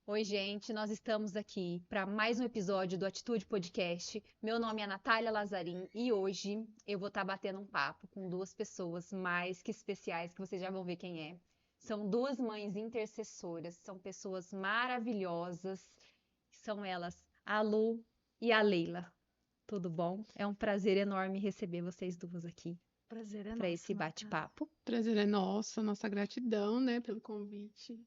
Oi, gente, nós estamos aqui para mais um episódio do Atitude Podcast. Meu nome é Natália Lazarim e hoje eu vou estar batendo um papo com duas pessoas mais que especiais, que vocês já vão ver quem é. São duas mães intercessoras, são pessoas maravilhosas, são elas a Lu e a Leila. Tudo bom? É um prazer enorme receber vocês duas aqui Prazer é para nosso, esse Natália. bate-papo. Prazer é nosso, nossa gratidão, né, pelo convite.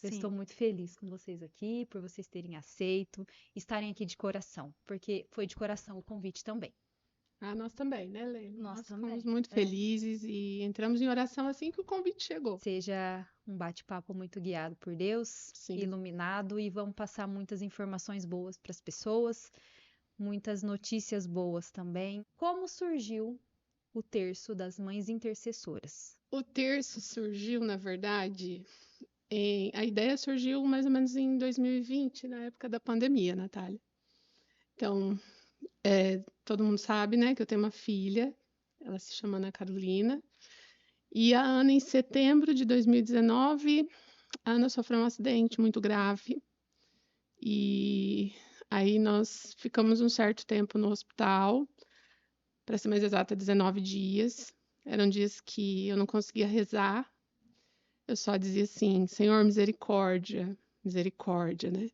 Eu estou Sim, muito feliz com vocês aqui, por vocês terem aceito, estarem aqui de coração, porque foi de coração o convite também. Ah, nós também, né, Leila? nós Nós ficamos também. muito É, felizes e entramos em oração assim que o convite chegou. Seja um bate-papo muito guiado por Deus, Sim. iluminado, e vamos passar muitas informações boas para as pessoas, muitas notícias boas também. Como surgiu o terço das mães intercessoras? O terço surgiu, na verdade, a ideia surgiu mais ou menos em 2020, na época da pandemia, Natália. Então, todo mundo sabe, né, que eu tenho uma filha, ela se chama Ana Carolina, e a Ana, em setembro de 2019, a Ana sofreu um acidente muito grave. E aí nós ficamos um certo tempo no hospital, para ser mais exata, 19 dias. Eram dias que eu não conseguia rezar. Eu só dizia assim, Senhor, misericórdia, misericórdia, né?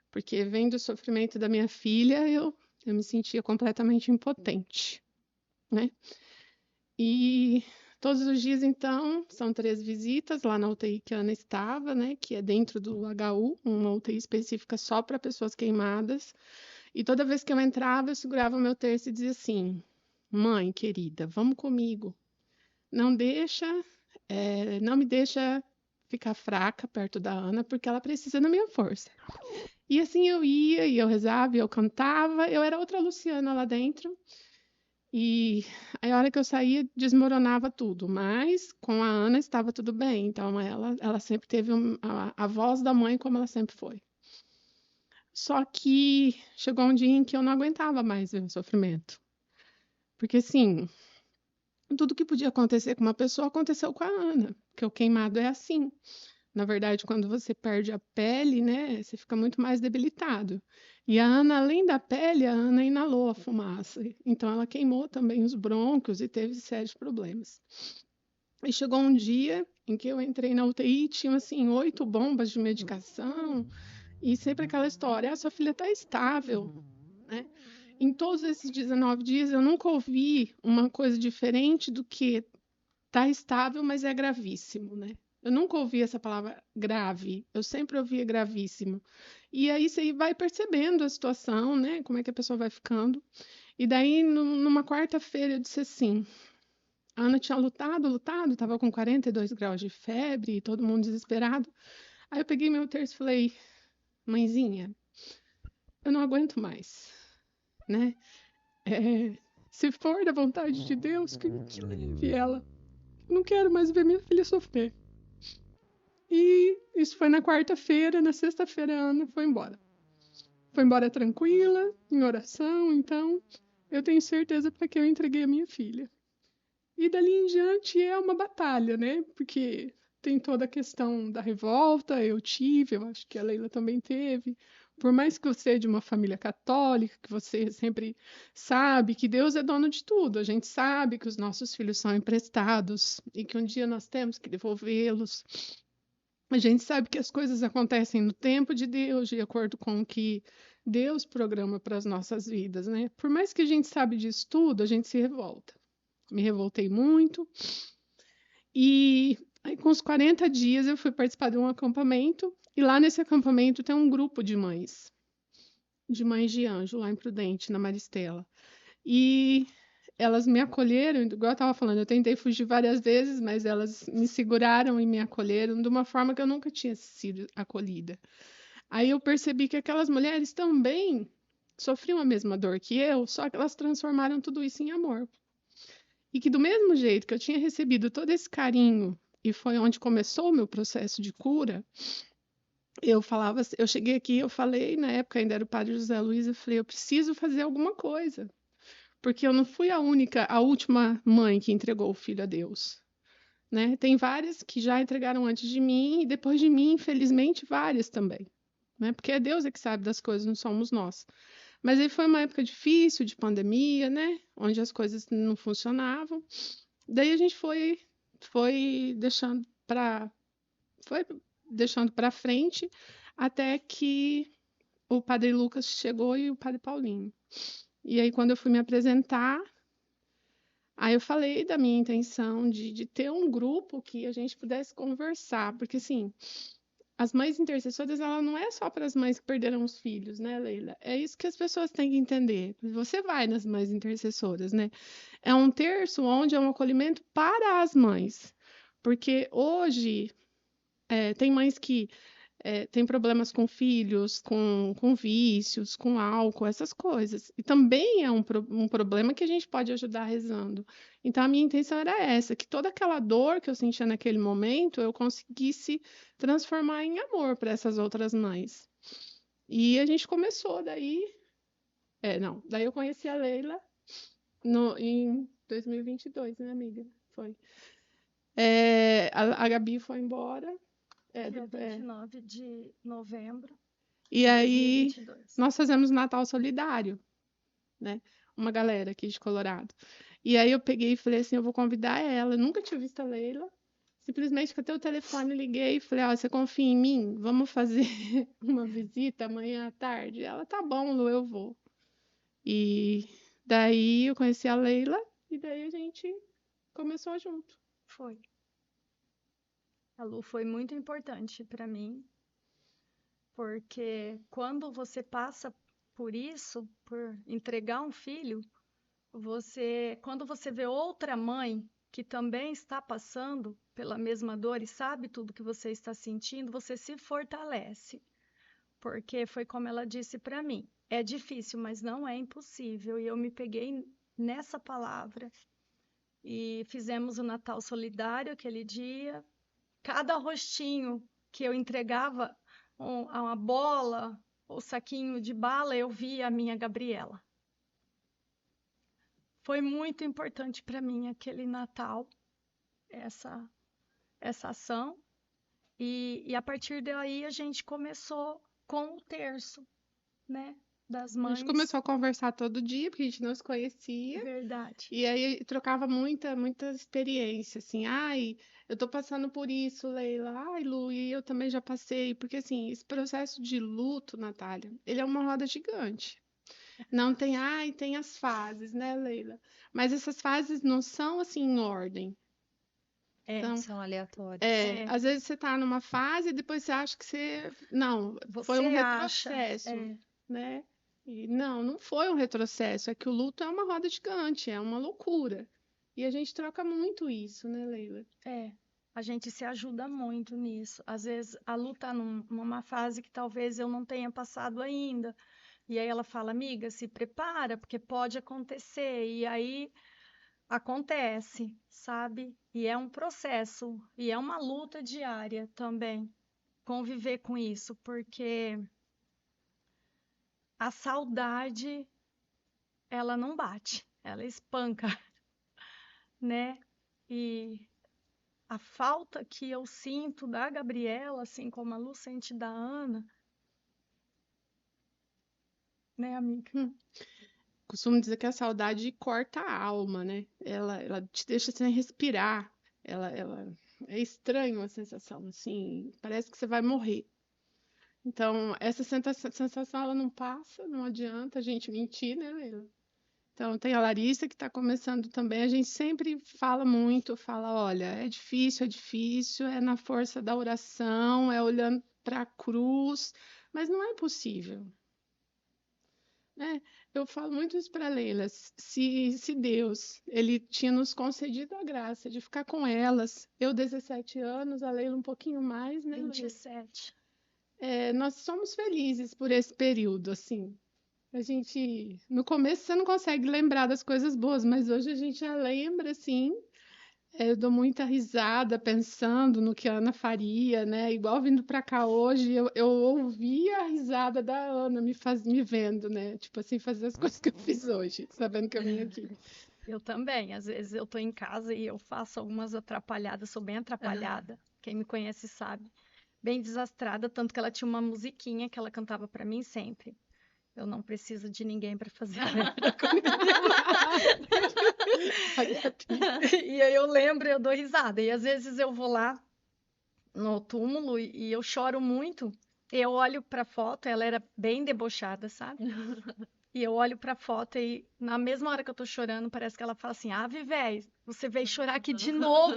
Porque vendo o sofrimento da minha filha, eu me sentia completamente impotente, né? E todos os dias, então, são 3 visitas lá na UTI que a Ana estava, né? Que é dentro do HU, uma UTI específica só para pessoas queimadas. E toda vez que eu entrava, eu segurava o meu terço e dizia assim: Mãe querida, vamos comigo. Não deixa, não me deixa ficar fraca perto da Ana, porque ela precisa da minha força. E assim eu ia, e eu rezava, e eu cantava. Eu era outra Luciana lá dentro. E aí, a hora que eu saía, desmoronava tudo. Mas com a Ana estava tudo bem. Então ela sempre teve a voz da mãe como ela sempre foi. Só que chegou um dia em que eu não aguentava mais ver o sofrimento. Porque, assim, tudo que podia acontecer com uma pessoa aconteceu com a Ana, porque o queimado é assim. Na verdade, quando você perde a pele, né, você fica muito mais debilitado. E a Ana, além da pele, a Ana inalou a fumaça. Então, ela queimou também os brônquios e teve sérios problemas. E chegou um dia em que eu entrei na UTI e tinha, assim, 8 bombas de medicação. E sempre aquela história, sua filha está estável, né? Em todos esses 19 dias, eu nunca ouvi uma coisa diferente do que tá estável, mas é gravíssimo, né? Eu nunca ouvi essa palavra grave, eu sempre ouvia gravíssimo. E aí você vai percebendo a situação, né? Como é que a pessoa vai ficando. E daí, numa quarta-feira, eu disse assim: a Ana tinha lutado, estava com 42 graus de febre, todo mundo desesperado. Aí eu peguei meu terço e falei: mãezinha, eu não aguento mais, né? Se for da vontade de Deus, que leve ela. Eu não quero mais ver minha filha sofrer. E isso foi na quarta-feira, na sexta-feira a Ana foi embora. Foi embora tranquila, em oração, então eu tenho certeza para que eu entreguei a minha filha. E dali em diante é uma batalha, né? Porque tem toda a questão da revolta, eu tive, eu acho que a Leila também teve. Por mais que você é de uma família católica, que você sempre sabe que Deus é dono de tudo, a gente sabe que os nossos filhos são emprestados e que um dia nós temos que devolvê-los. A gente sabe que as coisas acontecem no tempo de Deus, de acordo com o que Deus programa para as nossas vidas, né? Por mais que a gente sabe disso tudo, a gente se revolta. Me revoltei muito. E aí, com os 40 dias, eu fui participar de um acampamento. E lá nesse acampamento tem um grupo de mães de anjo, lá em Prudente, na Maristela. E elas me acolheram, igual eu estava falando, eu tentei fugir várias vezes, mas elas me seguraram e me acolheram de uma forma que eu nunca tinha sido acolhida. Aí eu percebi que aquelas mulheres também sofriam a mesma dor que eu, só que elas transformaram tudo isso em amor. E que do mesmo jeito que eu tinha recebido todo esse carinho, e foi onde começou o meu processo de cura, eu falava, eu cheguei aqui, eu falei, na época ainda era o padre José Luiz, eu falei, eu preciso fazer alguma coisa, porque eu não fui a única, a última mãe que entregou o filho a Deus, né? Tem várias que já entregaram antes de mim, e depois de mim, infelizmente, várias também. né? Porque é Deus é que sabe das coisas, não somos nós. Mas aí foi uma época difícil de pandemia, né? Onde as coisas não funcionavam. Daí a gente foi foi deixando para frente até que o Padre Lucas chegou e o Padre Paulinho. E aí quando eu fui me apresentar, aí eu falei da minha intenção de ter um grupo que a gente pudesse conversar, porque assim, as mães intercessoras, ela não é só para as mães que perderam os filhos, né, Leila? É isso que as pessoas têm que entender. Você vai nas mães intercessoras, né? É um terço onde é um acolhimento para as mães. Porque hoje tem mães que têm problemas com filhos, com vícios, com álcool, essas coisas. E também é um problema que a gente pode ajudar rezando. Então, a minha intenção era essa, que toda aquela dor que eu sentia naquele momento, eu conseguisse transformar em amor para essas outras mães. E a gente começou daí. Não, daí eu conheci a Leila em 2022, né, amiga? Foi. A Gabi foi embora. Dia 29 de novembro E de aí 2022. nós fazemos Natal Solidário, né? Uma galera aqui de Colorado. E aí eu peguei e falei assim, eu vou convidar ela. Eu nunca tinha visto a Leila. Simplesmente catei o telefone, liguei e falei, ó, você confia em mim? Vamos fazer uma visita amanhã à tarde? Ela, tá bom, Lu, eu vou. E daí eu conheci a Leila e daí a gente começou junto. Foi. A Lu foi muito importante para mim, porque quando você passa por isso, por entregar um filho, quando você vê outra mãe que também está passando pela mesma dor e sabe tudo que você está sentindo, você se fortalece. Porque foi como ela disse para mim, é difícil, mas não é impossível. E eu me peguei nessa palavra e fizemos o Natal Solidário aquele dia. Cada rostinho que eu entregava uma bola ou saquinho de bala, eu via a minha Gabriela. Foi muito importante para mim aquele Natal, essa ação. E a partir daí a gente começou com o terço, né? Das A mães. gente começou a conversar todo dia, porque a gente não se conhecia. Verdade. E aí trocava muita experiência, assim, ai, eu tô passando por isso, Leila, ai, Lu, e eu também já passei, porque assim, esse processo de luto, Natália, ele é uma roda gigante. Não tem, ai, tem as fases, né, Leila? Mas essas fases não são assim em ordem. Então, São aleatórios. às vezes você tá numa fase e depois você acha que não, foi um Você acha, retrocesso, né? E não foi um retrocesso, é que o luto é uma roda gigante, é uma loucura. E a gente troca muito isso, né, Leila? a gente se ajuda muito nisso. Às vezes a Lu tá numa fase que talvez eu não tenha passado ainda. E aí ela fala, amiga, se prepara, porque pode acontecer. E aí acontece, sabe? E é um processo, e é uma luta diária também, conviver com isso, porque a saudade, ela não bate, ela espanca, né? E a falta que eu sinto da Gabriela, assim como a Lu sente da Ana, né, amiga? Costumo dizer que a saudade corta a alma, né? Ela te deixa sem respirar. É estranho a sensação, assim, parece que você vai morrer. Então, essa sensação ela não passa, não adianta a gente mentir, né, Leila? Então, tem a Larissa que está começando também. A gente sempre fala muito, fala, olha, é difícil, é na força da oração, é olhando para a cruz, mas não é impossível. Né? Eu falo muito isso para a Leila. Se Deus ele tinha nos concedido a graça de ficar com elas, eu 17 anos, a Leila um pouquinho mais, né, Leila? 27. Nós somos felizes por esse período, assim. No começo você não consegue lembrar das coisas boas, mas hoje a gente já lembra, assim. Eu dou muita risada pensando no que a Ana faria, né? Igual vindo para cá hoje, eu ouvi a risada da Ana me vendo, né? Tipo assim, fazer as coisas que eu fiz hoje, sabendo que eu vim aqui. Eu também, às vezes eu tô em casa e eu faço algumas atrapalhadas, sou bem atrapalhada. Quem me conhece sabe. bem desastrada, tanto que ela tinha uma musiquinha que ela cantava para mim sempre. Eu não preciso de ninguém para fazer merda comigo. E aí eu lembro, eu dou risada. E às vezes eu vou lá no túmulo e eu choro muito. Eu olho para a foto, ela era bem debochada, sabe? E eu olho para a foto e na mesma hora que eu tô chorando, parece que ela fala assim: Ave, véi, você veio chorar aqui de novo.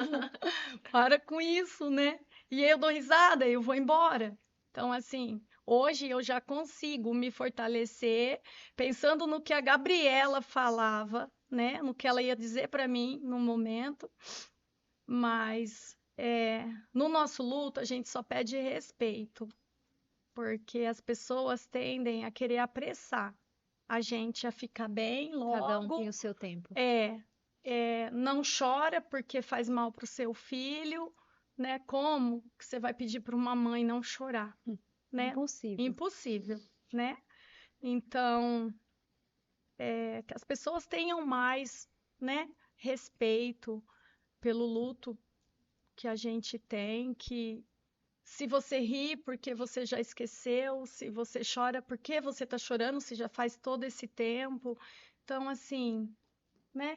Para com isso, né? E aí eu dou risada e eu vou embora. Então, assim, hoje eu já consigo me fortalecer pensando no que a Gabriela falava, né? No que ela ia dizer para mim no momento. Mas no nosso luto a gente só pede respeito, porque as pessoas tendem a querer apressar a gente a ficar bem Cada um tem logo. o seu tempo. Não chora porque faz mal para o seu filho, né? Como que você vai pedir para uma mãe não chorar, né? Impossível. Impossível, né? Então, que as pessoas tenham mais, né, respeito pelo luto que a gente tem, que se você ri porque você já esqueceu, se você chora porque você está chorando, se já faz todo esse tempo. Então, assim, né?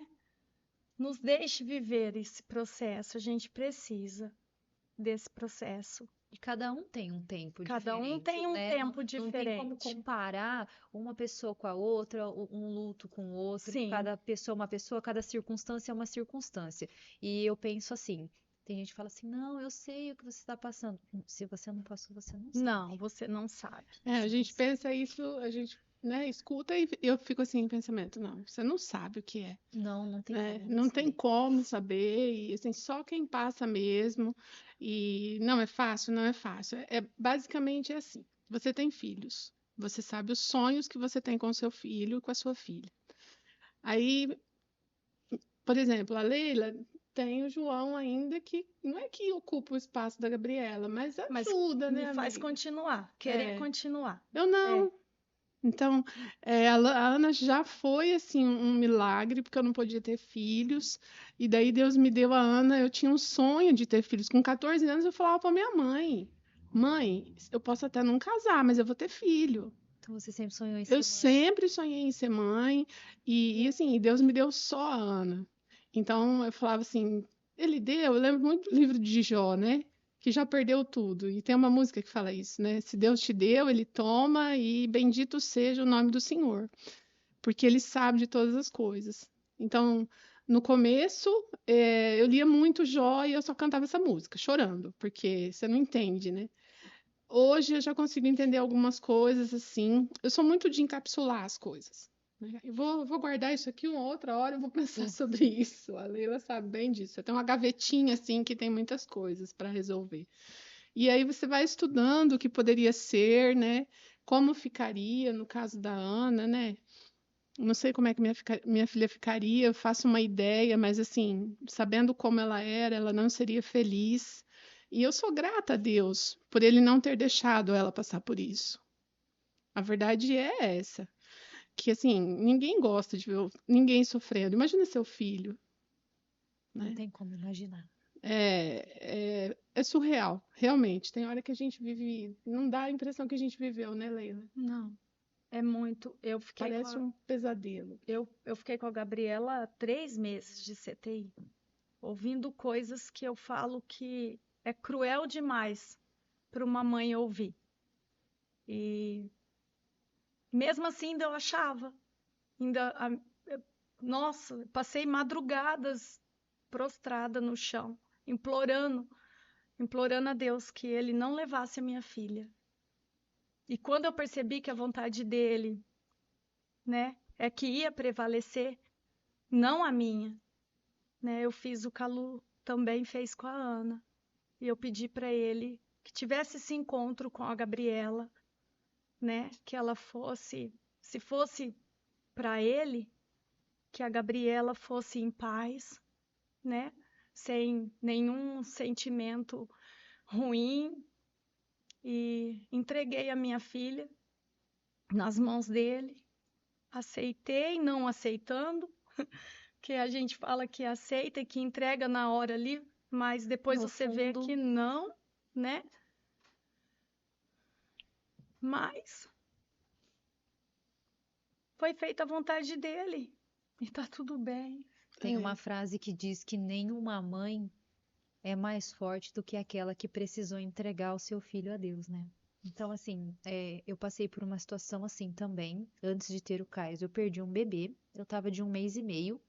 Nos deixe viver esse processo, a gente precisa desse processo. E cada um tem um tempo Cada um diferente, tem um né? tempo Não tem como diferente. comparar uma pessoa com a outra, um luto com o outro. Sim. Cada pessoa é uma pessoa, cada circunstância é uma circunstância. E eu penso assim, tem gente que fala assim, não, eu sei o que você está passando. Se você não passou, você não sabe. Não, você não sabe. A gente pensa isso, a gente, né, escuta e eu fico assim em pensamento, não, você não sabe o que é. Não tem Né? como Não tem saber. como saber, e assim, só quem passa mesmo. E não é fácil, não é fácil. Basicamente assim: você tem filhos, você sabe os sonhos que você tem com o seu filho e com a sua filha. Aí, por exemplo, a Leila tem o João ainda que não é que ocupa o espaço da Gabriela, mas Mas ajuda, me né, faz amiga? continuar, querer continuar. Eu não. Então, a Ana já foi assim um milagre, porque eu não podia ter filhos, e daí Deus me deu a Ana. Eu tinha um sonho de ter filhos. Com 14 anos, eu falava para minha mãe: Mãe, eu posso até não casar, mas eu vou ter filho. Então você sempre sonhou em ser Eu mãe. sempre sonhei em ser mãe, e assim, Deus me deu só a Ana. Então, eu falava assim: Ele deu. Eu lembro muito do livro de Jó, né? Que já perdeu tudo. E tem uma música que fala isso, né? Se Deus te deu, ele toma, e bendito seja o nome do Senhor, porque ele sabe de todas as coisas. Então, no começo, eu lia muito Jó e eu só cantava essa música, chorando, porque você não entende, né? Hoje eu já consigo entender algumas coisas assim. Eu sou muito de encapsular as coisas, né? Eu vou guardar isso aqui uma outra hora, eu vou pensar sobre isso. A Leila sabe bem disso. Eu tenho uma gavetinha assim que tem muitas coisas para resolver. E aí você vai estudando o que poderia ser, né? Como ficaria no caso da Ana, né? Não sei como é que minha filha ficaria, eu faço uma ideia, mas assim, sabendo como ela era, ela não seria feliz. E eu sou grata a Deus por ele não ter deixado ela passar por isso. A verdade é essa, que assim, ninguém gosta de ver ninguém sofrendo. Imagina seu filho, Não né? tem como imaginar. É surreal, realmente. Tem hora que a gente vive, não dá a impressão que a gente viveu, né, Leila? Não, é muito. Parece um pesadelo. Eu fiquei com a Gabriela 3 meses de CTI, ouvindo coisas que eu falo que é cruel demais para uma mãe ouvir. E mesmo assim ainda eu achava, nossa, passei madrugadas prostrada no chão, implorando a Deus que ele não levasse a minha filha. E quando eu percebi que a vontade dele, né, é que ia prevalecer, não a minha, né, eu fiz o que a Lu também fez com a Ana. E eu pedi para ele que tivesse esse encontro com a Gabriela, né, que ela fosse, se fosse para ele, que a Gabriela fosse em paz, né, sem nenhum sentimento ruim, e entreguei a minha filha nas mãos dele. Aceitei, não aceitando, que a gente fala que aceita e que entrega na hora ali, mas depois No você vê fundo, que não, né? Mas foi feita a vontade dele e tá tudo bem. Tem uma É. frase que diz que nenhuma mãe é mais forte do que aquela que precisou entregar o seu filho a Deus, né? Então, assim, eu passei por uma situação assim também, antes de ter o Caio. Eu perdi um bebê, eu tava de 1 mês e meio,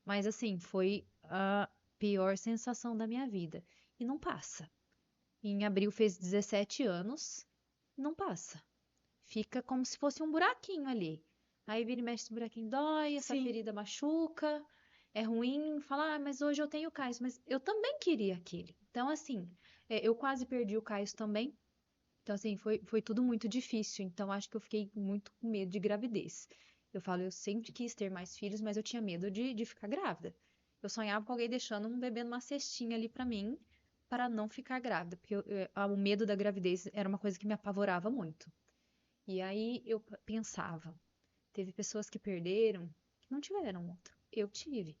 mas assim, foi a pior sensação da minha vida. E não passa. Em abril fez 17 anos, não passa. Fica como se fosse um buraquinho ali. Aí vira e mexe, esse buraquinho dói, essa Sim, ferida machuca, é ruim. Fala, mas hoje eu tenho o Caio, mas eu também queria aquele. Então, assim, eu quase perdi o Caio também. Então, assim, foi tudo muito difícil. Então, acho que eu fiquei muito com medo de gravidez. Eu falo, eu sempre quis ter mais filhos, mas eu tinha medo de ficar grávida. Eu sonhava com alguém deixando um bebê numa cestinha ali pra mim, para não ficar grávida, porque o medo da gravidez era uma coisa que me apavorava muito. E aí eu pensava, teve pessoas que perderam, que não tiveram outro. Eu tive.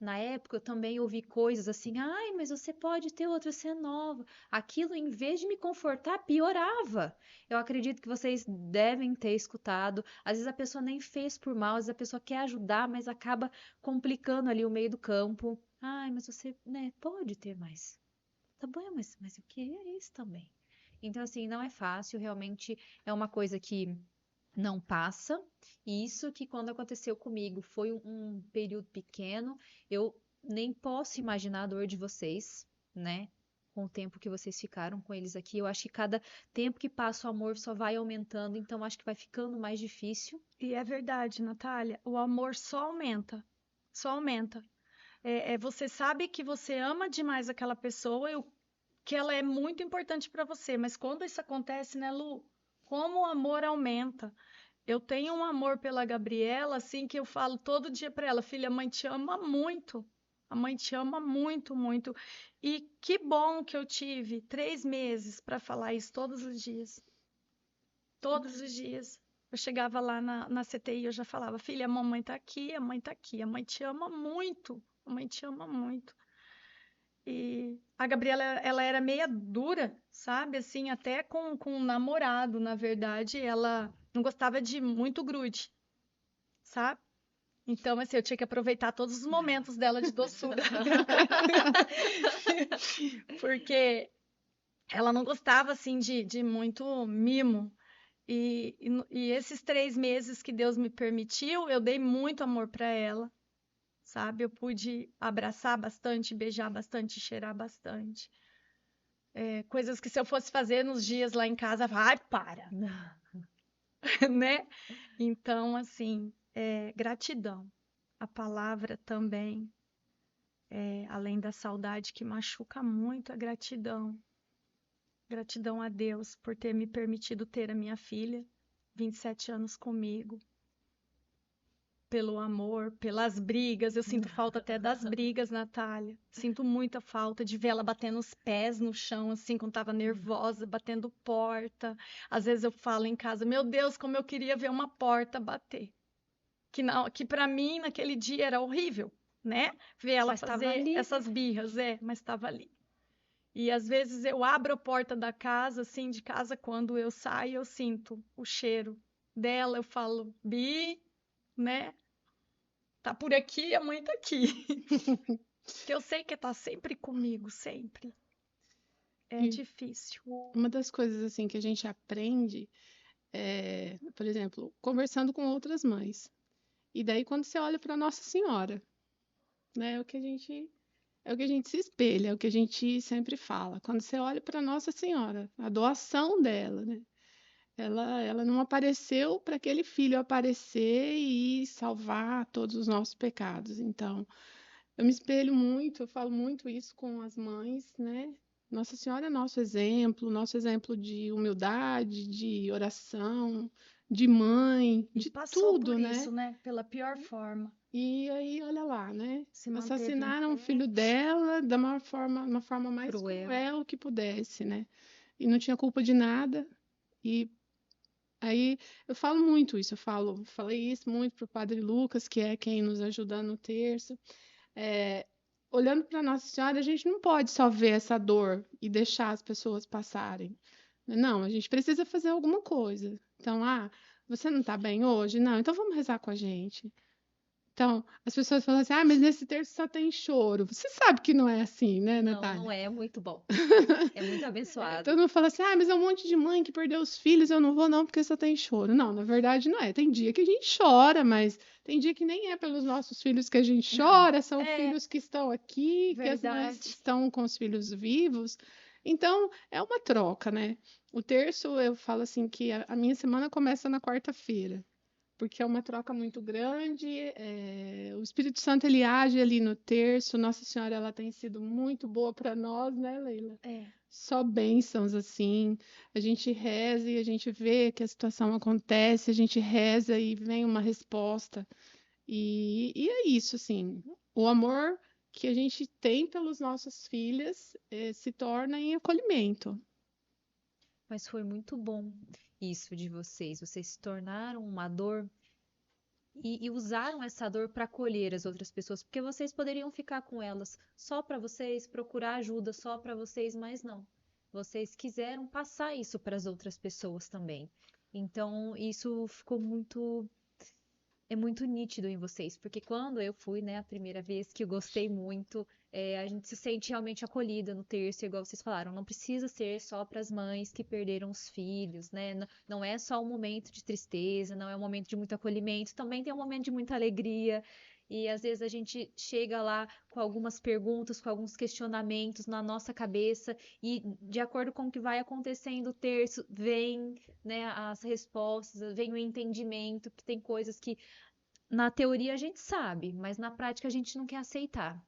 Na época eu também ouvi coisas assim, ai, mas você pode ter outro, você é nova. Aquilo, em vez de me confortar, piorava. Eu acredito que vocês devem ter escutado. Às vezes a pessoa nem fez por mal, às vezes a pessoa quer ajudar, mas acaba complicando ali o meio do campo. Ai, mas você, né, pode ter mais. Tá bom, mas eu queria isso também. Então, assim, não é fácil, realmente é uma coisa que não passa. E isso que quando aconteceu comigo foi um período pequeno, eu nem posso imaginar a dor de vocês, né? Com o tempo que vocês ficaram com eles aqui. Eu acho que cada tempo que passa o amor só vai aumentando, então acho que vai ficando mais difícil. e é verdade, Natália. O amor só aumenta. Só aumenta. Você sabe que você ama demais aquela pessoa e que ela é muito importante para você, mas quando isso acontece, né, Lu? Como o amor aumenta. Eu tenho um amor pela Gabriela, assim, que eu falo todo dia para ela, filha, a mãe te ama muito. A mãe te ama muito, muito. E que bom que eu tive 3 meses para falar isso todos os dias. Todos os dias. Eu chegava lá na CTI, eu já falava, filha, a mamãe tá aqui, a mãe tá aqui, a mãe te ama muito, a mãe te ama muito. E a Gabriela, ela era meia dura, sabe? Assim, até com o namorado, na verdade, ela não gostava de muito grude, sabe? Então, assim, eu tinha que aproveitar todos os momentos dela de doçura. Porque ela não gostava, assim, de muito mimo. E esses 3 meses que Deus me permitiu, eu dei muito amor para ela, sabe? Eu pude abraçar bastante, beijar bastante, cheirar bastante. Coisas que se eu fosse fazer nos dias lá em casa, vai, para, né? Então, assim, gratidão. A palavra também, além da saudade que machuca muito, a gratidão. Gratidão a Deus por ter me permitido ter a minha filha, 27 anos comigo, pelo amor, pelas brigas. Eu sinto falta até das brigas, Natália. Sinto muita falta de ver ela batendo os pés no chão, assim, quando estava nervosa, batendo porta. Às vezes eu falo em casa, meu Deus, como eu queria ver uma porta bater. Que para mim, naquele dia, era horrível, né? Ver ela Mas estava fazer ali, essas né? birras, mas estava ali. E às vezes eu abro a porta da casa, assim, de casa, quando eu saio, eu sinto o cheiro dela, eu falo, Bi, né? Tá por aqui, a mãe tá aqui. Que eu sei que tá sempre comigo, sempre. É E difícil. uma das coisas assim que a gente aprende é, por exemplo, conversando com outras mães. E daí quando você olha para Nossa Senhora, né, é o que a gente se espelha, é o que a gente sempre fala. Quando você olha para Nossa Senhora, a doação dela, né? Ela não apareceu para aquele filho aparecer e salvar todos os nossos pecados. Então, eu me espelho muito, eu falo muito isso com as mães, né? Nossa Senhora é nosso exemplo de humildade, de oração, de mãe, E de passou tudo, por né? isso, né? Pela pior forma. E aí, olha lá, né? Se manteve em Assassinaram o pé. filho dela da maior forma, uma forma mais Cruel. cruel que pudesse, né? E não tinha culpa de nada. E aí eu falo muito isso, falei isso muito para o Padre Lucas, que é quem nos ajuda no terço. É, olhando para Nossa Senhora, a gente não pode só ver essa dor e deixar as pessoas passarem. Não, a gente precisa fazer alguma coisa. Então, você não está bem hoje? Não, então vamos rezar com a gente. Então, as pessoas falam assim, mas nesse terço só tem choro. Você sabe que não é assim, né, Não, Natália? não é muito bom. É muito abençoado. Todo mundo fala assim, mas é um monte de mãe que perdeu os filhos, eu não vou não, porque só tem choro. Não, na verdade não é. Tem dia que a gente chora, mas tem dia que nem é pelos nossos filhos que a gente chora, são filhos que estão aqui, que as mães Verdade. estão com os filhos vivos. Então, é uma troca, né? O terço, eu falo assim, que a minha semana começa na quarta-feira, porque é uma troca muito grande. O Espírito Santo, ele age ali no terço. Nossa Senhora, ela tem sido muito boa para nós, né, Leila? Só bênçãos, assim. A gente reza e a gente vê que a situação acontece, a gente reza e vem uma resposta. E é isso, assim. O amor que a gente tem pelos nossos filhos se torna em acolhimento. Mas foi muito bom isso de vocês. Vocês se tornaram uma dor e usaram essa dor para acolher as outras pessoas, porque vocês poderiam ficar com elas só para vocês, procurar ajuda só para vocês, mas não. Vocês quiseram passar isso para as outras pessoas também. Então, isso ficou muito nítido em vocês, porque quando eu fui, né, a primeira vez que eu gostei muito, a gente se sente realmente acolhida no terço, igual vocês falaram, não precisa ser só para as mães que perderam os filhos, né? Não é só um momento de tristeza, não é um momento de muito acolhimento, também tem um momento de muita alegria. E às vezes a gente chega lá com algumas perguntas, com alguns questionamentos na nossa cabeça, e de acordo com o que vai acontecendo o terço, vem, né, as respostas, vem o entendimento, que tem coisas que na teoria a gente sabe, mas na prática a gente não quer aceitar.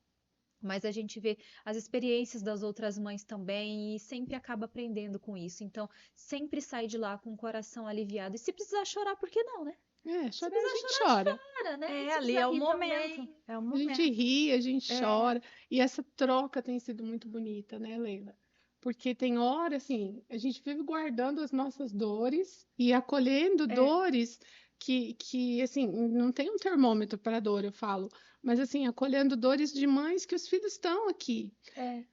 Mas a gente vê as experiências das outras mães também e sempre acaba aprendendo com isso. Então, sempre sai de lá com o coração aliviado. E se precisar chorar, por que não, né? Se Chorar a precisar gente chorar, chora. chora, né? Se Ali precisar é o rir momento. também. É o A momento. gente ri, a gente chora. E essa troca tem sido muito bonita, né, Leila? Porque tem hora, assim, a gente vive guardando as nossas dores e acolhendo dores que, assim, não tem um termômetro para dor, eu falo, mas, assim, acolhendo dores de mães que os filhos estão aqui.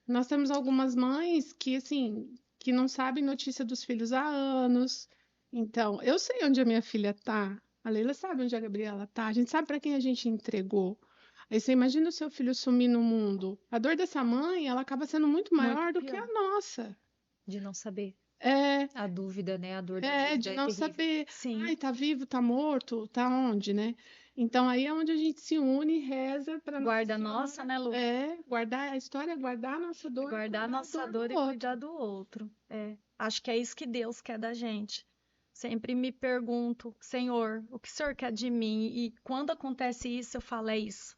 Nós temos algumas mães que, assim, que não sabem notícia dos filhos há anos. Então, eu sei onde a minha filha tá. A Leila sabe onde a Gabriela tá. A gente sabe para quem a gente entregou. Aí você imagina o seu filho sumir no mundo. A dor dessa mãe, ela acaba sendo muito maior do que a nossa. De não saber. É, A dúvida, né? A dor da dúvida de é não terrível. saber, Sim. tá vivo, tá morto, tá onde, né? Então aí é onde a gente se une e reza para Guarda a nossa, né, Lu? guardar a história, guardar a nossa dor, Guardar a nossa dor e cuidar do outro. Acho que é isso que Deus quer da gente. Sempre me pergunto, Senhor, o que o Senhor quer de mim? E quando acontece isso, eu falo, é isso.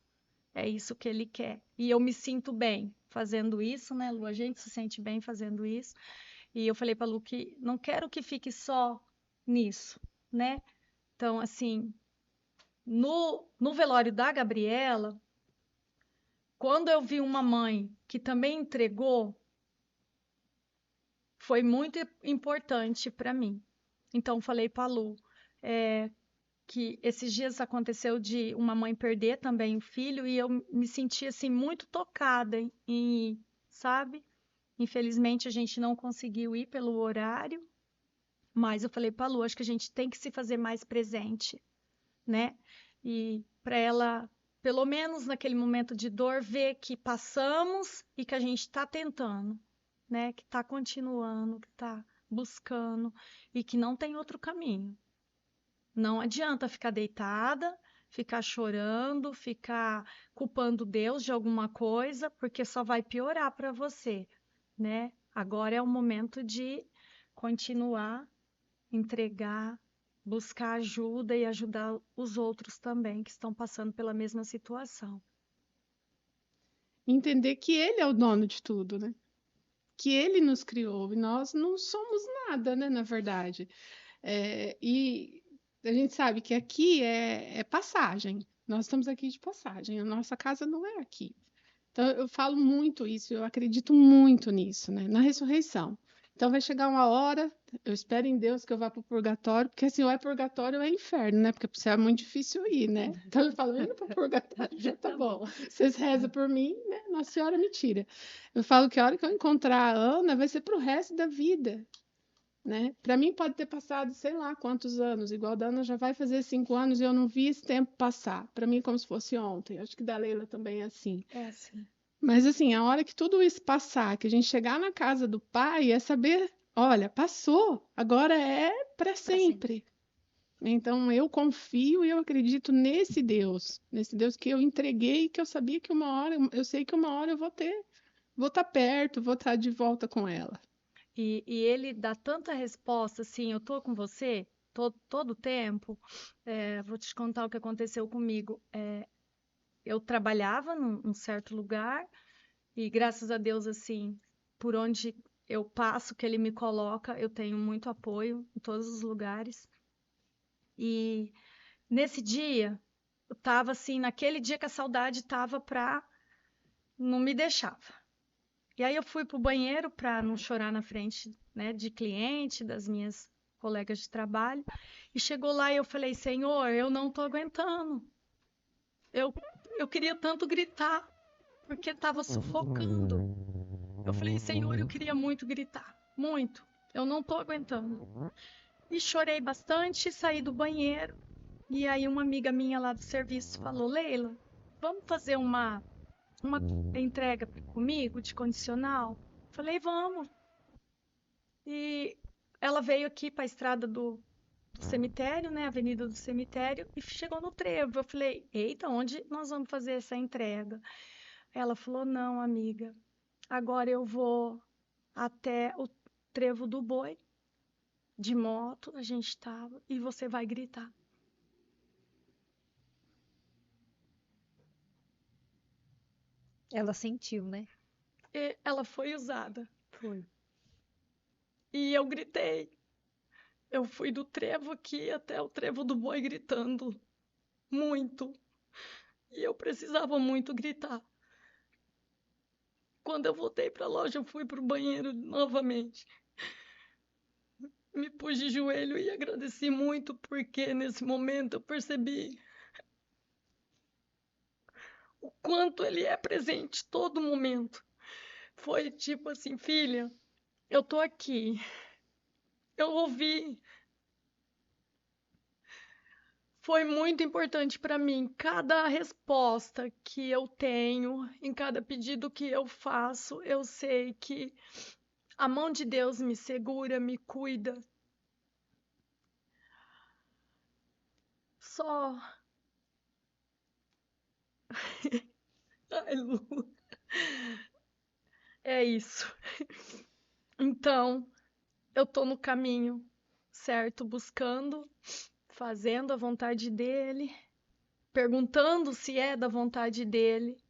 É isso que Ele quer. E eu me sinto bem fazendo isso, né, Lu? A gente se sente bem fazendo isso. E eu falei para Lu que não quero que fique só nisso, né? Então, assim, no velório da Gabriela, quando eu vi uma mãe que também entregou, foi muito importante para mim. Então, falei para a Lu que esses dias aconteceu de uma mãe perder também o filho e eu me senti assim muito tocada em, sabe? Infelizmente a gente não conseguiu ir pelo horário, mas eu falei para a Lu, acho que a gente tem que se fazer mais presente, né? E para ela, pelo menos naquele momento de dor, ver que passamos e que a gente está tentando, né? Que está continuando, que está buscando e que não tem outro caminho. Não adianta ficar deitada, ficar chorando, ficar culpando Deus de alguma coisa, porque só vai piorar para você, né? Agora é o momento de continuar, entregar, buscar ajuda e ajudar os outros também que estão passando pela mesma situação. Entender que Ele é o dono de tudo, né? Que Ele nos criou e nós não somos nada, né, na verdade. E a gente sabe que aqui é passagem. Nós estamos aqui de passagem. A nossa casa não é aqui. Então, eu falo muito isso, eu acredito muito nisso, né? Na ressurreição. Então, vai chegar uma hora, eu espero em Deus que eu vá para o purgatório, porque assim, ou é purgatório ou é inferno, né? Porque para você é muito difícil ir, né? Então, eu falo, indo para o purgatório já tá bom. Vocês rezam por mim, né? Nossa Senhora me tira. Eu falo que a hora que eu encontrar a Ana vai ser para o resto da vida. né? Para mim pode ter passado sei lá quantos anos, igual da Ana já vai fazer 5 anos e eu não vi esse tempo passar. Para mim como se fosse ontem. Acho que da Leila também é assim. É assim. Mas assim, a hora que tudo isso passar, que a gente chegar na casa do pai, é saber, olha, passou, agora é para sempre. Então eu confio e eu acredito nesse Deus que eu entreguei, que eu sabia que uma hora, eu sei que uma hora eu vou estar perto, vou estar de volta com ela. E ele dá tanta resposta assim, eu tô com você todo o tempo. Vou te contar o que aconteceu comigo. Eu trabalhava num certo lugar e graças a Deus, assim, por onde eu passo, que ele me coloca, eu tenho muito apoio em todos os lugares. E nesse dia, eu tava assim, naquele dia que a saudade tava não me deixava. E aí eu fui pro banheiro para não chorar na frente, né, de cliente, das minhas colegas de trabalho. E chegou lá e eu falei, Senhor, eu não tô aguentando. Eu queria tanto gritar, porque estava sufocando. Eu falei, Senhor, eu queria muito gritar, muito. Eu não tô aguentando. E chorei bastante, saí do banheiro. E aí uma amiga minha lá do serviço falou, Leila, vamos fazer uma entrega comigo de condicional? Falei, vamos. E ela veio aqui para a estrada do cemitério, né, Avenida do Cemitério, e chegou no trevo. Eu falei, eita, onde nós vamos fazer essa entrega? Ela falou, não, amiga, agora eu vou até o trevo do boi, de moto, a gente estava, e você vai gritar. Ela sentiu, né? E ela foi usada. Foi. E eu gritei. Eu fui do trevo aqui até o trevo do boi gritando. Muito. E eu precisava muito gritar. Quando eu voltei para a loja, eu fui para o banheiro novamente. Me pus de joelho e agradeci muito, porque nesse momento eu percebi o quanto ele é presente todo momento. Foi tipo assim, filha, eu tô aqui. Eu ouvi. Foi muito importante para mim. Cada resposta que eu tenho, em cada pedido que eu faço, eu sei que a mão de Deus me segura, me cuida. Só. Ai, Lu. É isso. Então, eu tô no caminho certo, buscando, fazendo a vontade dele, perguntando se é da vontade dele,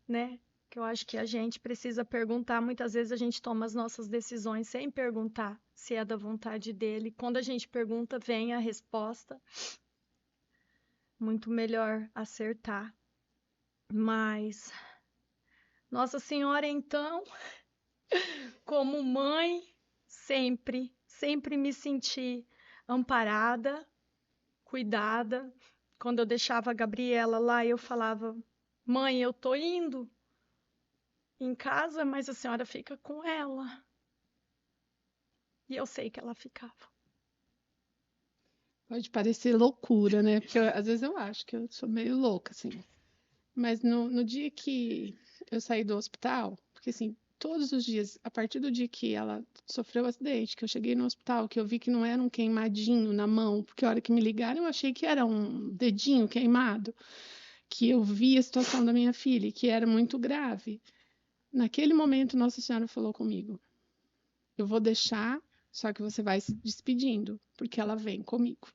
né? Que eu acho que a gente precisa perguntar. Muitas vezes a gente toma as nossas decisões sem perguntar se é da vontade dele. Quando a gente pergunta, vem a resposta. Muito melhor acertar. Mas Nossa Senhora, então, como mãe, sempre me senti amparada, cuidada. Quando eu deixava a Gabriela lá, eu falava, mãe, eu tô indo em casa, mas a senhora fica com ela. E eu sei que ela ficava. Pode parecer loucura, né? Porque às vezes eu acho que eu sou meio louca, assim. Mas no dia que eu saí do hospital, porque assim, todos os dias, a partir do dia que ela sofreu o acidente, que eu cheguei no hospital, que eu vi que não era um queimadinho na mão, porque a hora que me ligaram eu achei que era um dedinho queimado, que eu vi a situação da minha filha, que era muito grave. Naquele momento, Nossa Senhora falou comigo: eu vou deixar, só que você vai se despedindo, porque ela vem comigo.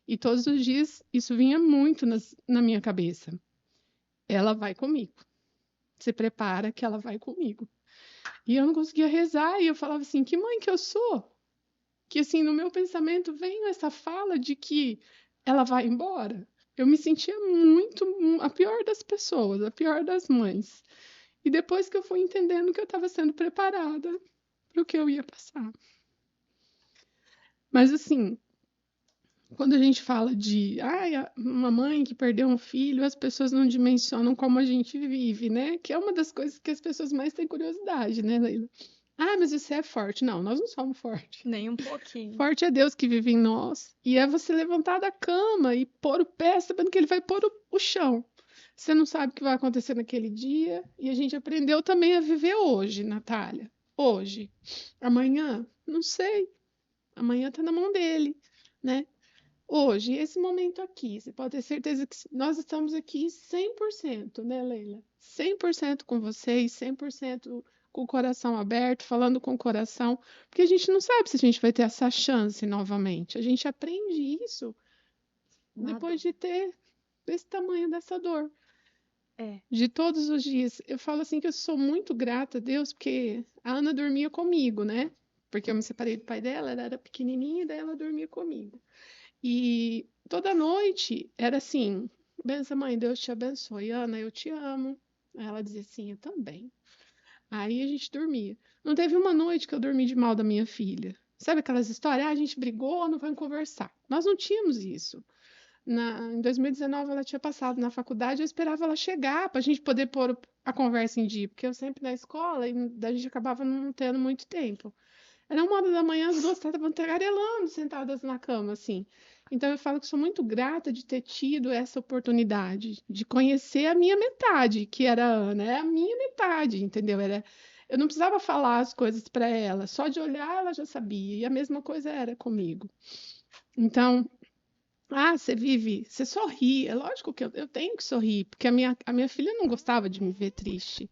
E todos os dias isso vinha muito na minha cabeça. Ela vai comigo. Se prepara que ela vai comigo. E eu não conseguia rezar, e eu falava assim, que mãe que eu sou? Que assim, no meu pensamento vem essa fala de que ela vai embora. Eu me sentia muito a pior das pessoas, a pior das mães. E depois que eu fui entendendo que eu estava sendo preparada para o que eu ia passar. Mas assim, quando a gente fala de uma mãe que perdeu um filho, as pessoas não dimensionam como a gente vive, né? Que é uma das coisas que as pessoas mais têm curiosidade, né, Leila? Ah, mas você é forte. Não, nós não somos fortes. Nem um pouquinho. Forte é Deus que vive em nós. E é você levantar da cama e pôr o pé, sabendo que ele vai pôr o chão. Você não sabe o que vai acontecer naquele dia. E a gente aprendeu também a viver hoje, Natália. Hoje. Amanhã, não sei. Amanhã tá na mão dele, né? Hoje, esse momento aqui, você pode ter certeza que nós estamos aqui 100%, né, Leila? 100% com vocês, 100% com o coração aberto, falando com o coração, porque a gente não sabe se a gente vai ter essa chance novamente. A gente aprende isso depois de ter esse tamanho dessa dor. De todos os dias. Eu falo assim que eu sou muito grata a Deus, porque a Ana dormia comigo, né? Porque eu me separei do pai dela, ela era pequenininha e daí ela dormia comigo. E toda noite era assim: benção, mãe, Deus te abençoe. Ana, eu te amo. Aí ela dizia assim: eu também. Aí a gente dormia. Não teve uma noite que eu dormi de mal da minha filha. Sabe aquelas histórias? Ah, a gente brigou, não vamos conversar. Nós não tínhamos isso. Em 2019 ela tinha passado na faculdade, eu esperava ela chegar para a gente poder pôr a conversa em dia, porque eu sempre na escola e a gente acabava não tendo muito tempo. Era 1 hora da manhã, as duas estavam tagarelando, sentadas na cama, assim. Então eu falo que sou muito grata de ter tido essa oportunidade de conhecer a minha metade, que era a Ana, é a minha metade, entendeu? Eu não precisava falar as coisas para ela, só de olhar ela já sabia, e a mesma coisa era comigo. Então, você vive, você sorri, é lógico que eu tenho que sorrir, porque a minha filha não gostava de me ver triste.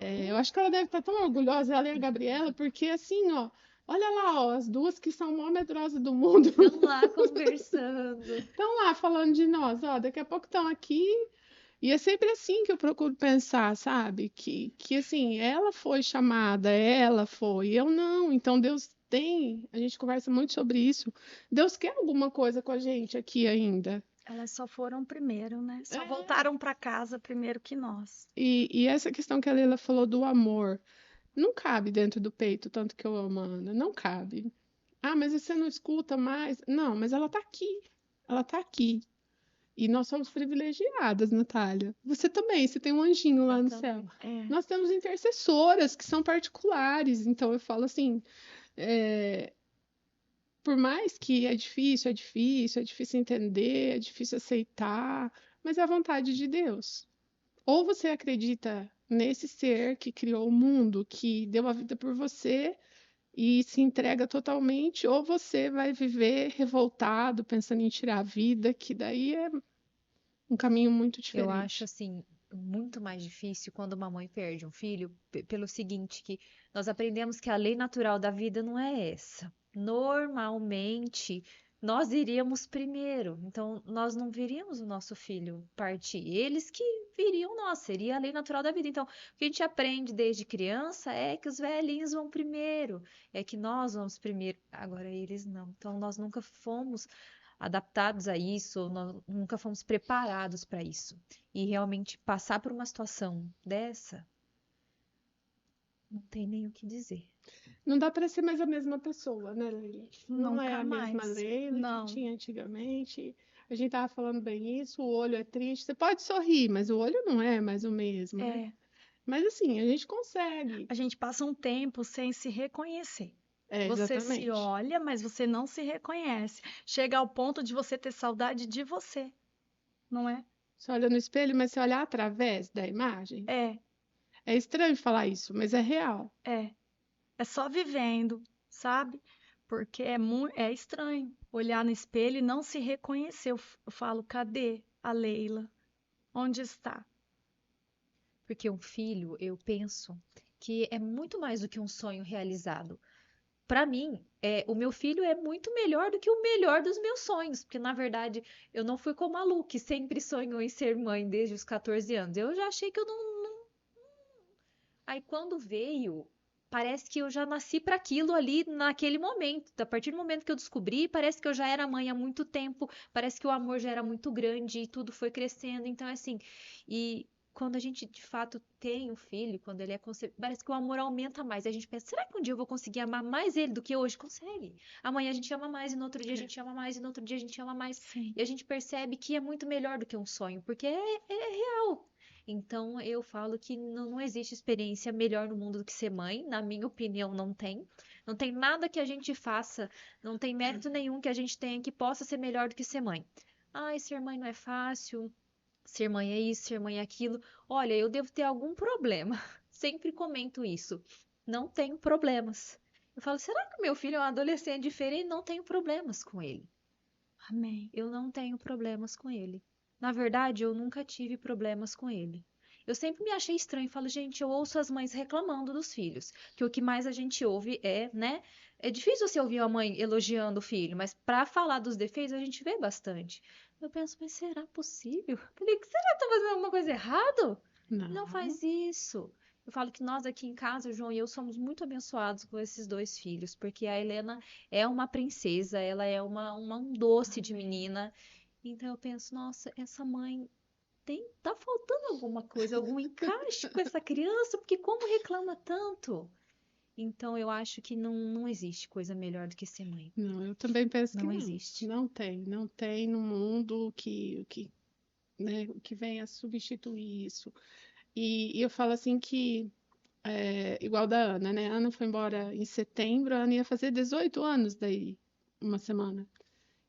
Eu acho que ela deve estar tão orgulhosa, ela e a Gabriela, porque assim, ó, olha lá, ó, as duas que são a maior medrosa do mundo Estão lá conversando. estão lá falando de nós, ó, daqui a pouco estão aqui. E é sempre assim que eu procuro pensar, sabe? Que assim, ela foi chamada, ela foi, eu não. Então Deus tem, a gente conversa muito sobre isso. Deus quer alguma coisa com a gente aqui ainda. Elas só foram primeiro, né? Só É. voltaram para casa primeiro que nós. E essa questão que a Leila falou do amor, não cabe dentro do peito, tanto que eu amo a Ana, não cabe. Ah, mas você não escuta mais? Não, mas ela tá aqui. Ela tá aqui. E nós somos privilegiadas, Natália. Você também, você tem um anjinho lá Eu no também. céu. É. Nós temos intercessoras que são particulares. Então eu falo assim, por mais que é difícil entender, é difícil aceitar, mas é a vontade de Deus. Ou você acredita nesse ser que criou o mundo, que deu a vida por você e se entrega totalmente, ou você vai viver revoltado, pensando em tirar a vida, que daí é um caminho muito Eu acho diferente. assim muito mais difícil quando uma mãe perde um filho, pelo seguinte, que nós aprendemos que a lei natural da vida não é essa. Normalmente, nós iríamos primeiro, então nós não viríamos o nosso filho partir, eles que viriam nós, seria a lei natural da vida. Então, o que a gente aprende desde criança é que os velhinhos vão primeiro, é que nós vamos primeiro, agora eles não. Então, nós nunca fomos adaptados a isso, nós nunca fomos preparados para isso. E realmente passar por uma situação dessa, não tem nem o que dizer. Não dá para ser mais a mesma pessoa, né, Leila? Não é Nunca a mesma mais. Leila que Não. tinha antigamente. A gente tava falando bem isso, o olho é triste. Você pode sorrir, mas o olho não é mais o mesmo, né? É. Mas assim, a gente consegue. A gente passa um tempo sem se reconhecer. Você se Exatamente. olha, mas você não se reconhece. Chega ao ponto de você ter saudade de você, não é? Você olha no espelho, mas você olha através da imagem. É, É estranho falar isso, mas é real. é. É só vivendo, sabe? Porque é estranho olhar no espelho e não se reconhecer. Eu falo, cadê a Leila? Onde está? Porque um filho, eu penso que é muito mais do que um sonho realizado. Para mim, o meu filho é muito melhor do que o melhor dos meus sonhos, porque na verdade eu não fui como a Lu, que sempre sonhou em ser mãe desde os 14 anos. Eu já achei que eu não. Aí quando veio, parece que eu já nasci para aquilo ali naquele momento. A partir do momento que eu descobri, parece que eu já era mãe há muito tempo, parece que o amor já era muito grande e tudo foi crescendo. Então, assim, e quando a gente de fato tem um filho, quando ele é concebido, parece que o amor aumenta mais. E a gente pensa, será que um dia eu vou conseguir amar mais ele do que hoje? Consegue. Amanhã a gente ama mais, e no outro dia a gente ama mais, e no outro dia a gente ama mais. Sim. E a gente percebe que é muito melhor do que um sonho, porque é real. Então eu falo que não existe experiência melhor no mundo do que ser mãe. Na minha opinião, não tem. Não tem nada que a gente faça, não tem mérito nenhum que a gente tenha que possa ser melhor do que ser mãe. Ai, ser mãe não é fácil, ser mãe é isso, ser mãe é aquilo. Olha, eu devo ter algum problema. Sempre comento isso. Não tenho problemas. Eu falo, será que o meu filho é um adolescente diferente? Não tenho problemas com ele. Amém. Eu não tenho problemas com ele. Na verdade, eu nunca tive problemas com ele. Eu sempre me achei estranho e falo, gente, eu ouço as mães reclamando dos filhos, que o que mais a gente ouve é, né? É difícil você ouvir a mãe elogiando o filho, mas para falar dos defeitos a gente vê bastante. Eu penso, mas será possível? Falei, será que tá fazendo alguma coisa errada? Não Não. faz isso. Eu falo que nós aqui em casa, o João e eu, somos muito abençoados com esses dois filhos, porque a Helena é uma princesa, ela é um doce de menina. Então eu penso, nossa, essa mãe tá faltando alguma coisa, algum encaixe com essa criança, porque como reclama tanto? Então eu acho que não existe coisa melhor do que ser mãe. Não, eu também penso que Não não. existe. Não tem no mundo né, o que venha substituir isso. E eu falo assim que, igual da Ana, né? A Ana foi embora em setembro, a Ana ia fazer 18 anos daí, uma semana.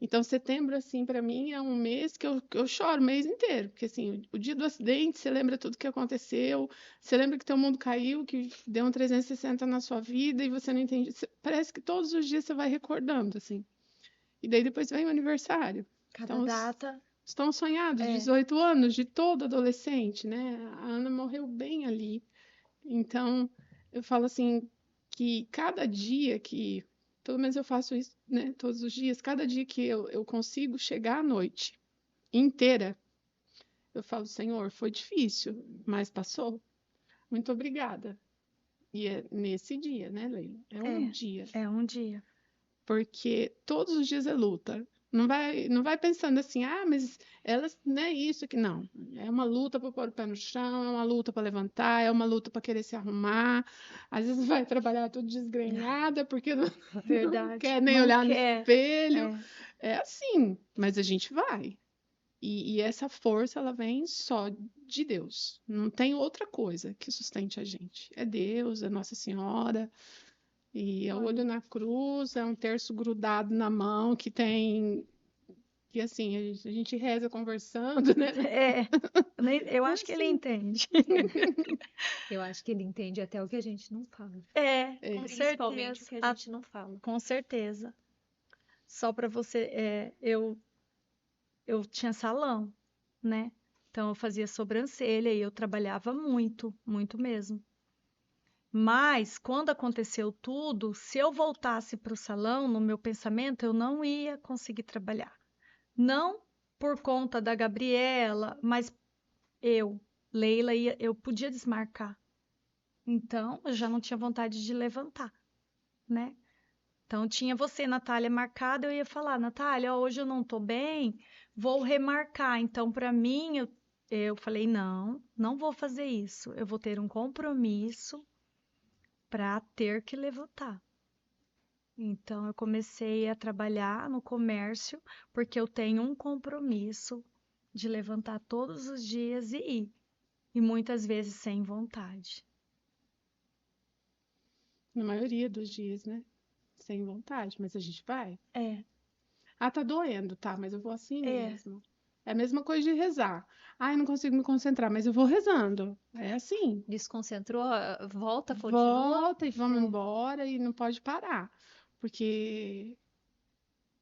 Então, setembro, assim, para mim é um mês que eu choro o mês inteiro, porque, assim, o dia do acidente, você lembra tudo que aconteceu, você lembra que teu mundo caiu, que deu um 360 na sua vida e você não entende. Parece que todos os dias você vai recordando, assim. E daí depois vem o aniversário. Cada Então, data estão sonhados, é 18 anos de todo adolescente, né? A Ana morreu bem ali. Então, eu falo assim, que cada dia que, pelo menos eu faço isso, né, todos os dias, cada dia que eu consigo chegar à noite inteira, eu falo, Senhor, foi difícil, mas passou. Muito obrigada. E é nesse dia, né, Leila? É um dia. é um dia. Porque todos os dias é luta. Não vai pensando assim, ah, mas elas não é isso que não. É uma luta para pôr o pé no chão, é uma luta para levantar, é uma luta para querer se arrumar. Às vezes vai trabalhar tudo desgrenhada porque não Verdade. quer nem Não olhar no quer. espelho. É. É assim, mas a gente vai. E essa força, ela vem só de Deus. Não tem outra coisa que sustente a gente. É Deus, é Nossa Senhora. E é o olho na cruz, é um terço grudado na mão que tem. Que assim, a gente reza conversando, né? Eu acho que ele Assim. entende. Eu acho que ele entende até o que a gente não fala. Com Principalmente certeza. o que a gente não fala. Com certeza. Só para você, eu tinha salão, né? Então eu fazia sobrancelha e eu trabalhava muito, muito mesmo. Mas quando aconteceu tudo, se eu voltasse para o salão, no meu pensamento, eu não ia conseguir trabalhar. Não por conta da Gabriela, mas Leila, eu podia desmarcar. Então, eu já não tinha vontade de levantar, né? Então, tinha você, Natália, marcada, eu ia falar, Natália, ó, hoje eu não tô bem, vou remarcar. Então, para mim, eu falei, não vou fazer isso. Eu vou ter um compromisso para ter que levantar. Então, eu comecei a trabalhar no comércio, porque eu tenho um compromisso de levantar todos os dias e ir. E muitas vezes sem vontade. Na maioria dos dias, né? Sem vontade, mas a gente vai. É, Ah, tá doendo, tá, mas eu vou assim é, mesmo. É a mesma coisa de rezar. Ai, não consigo me concentrar, mas eu vou rezando. É assim. Desconcentrou, volta, continua. Volta e vamos embora e não pode parar. Porque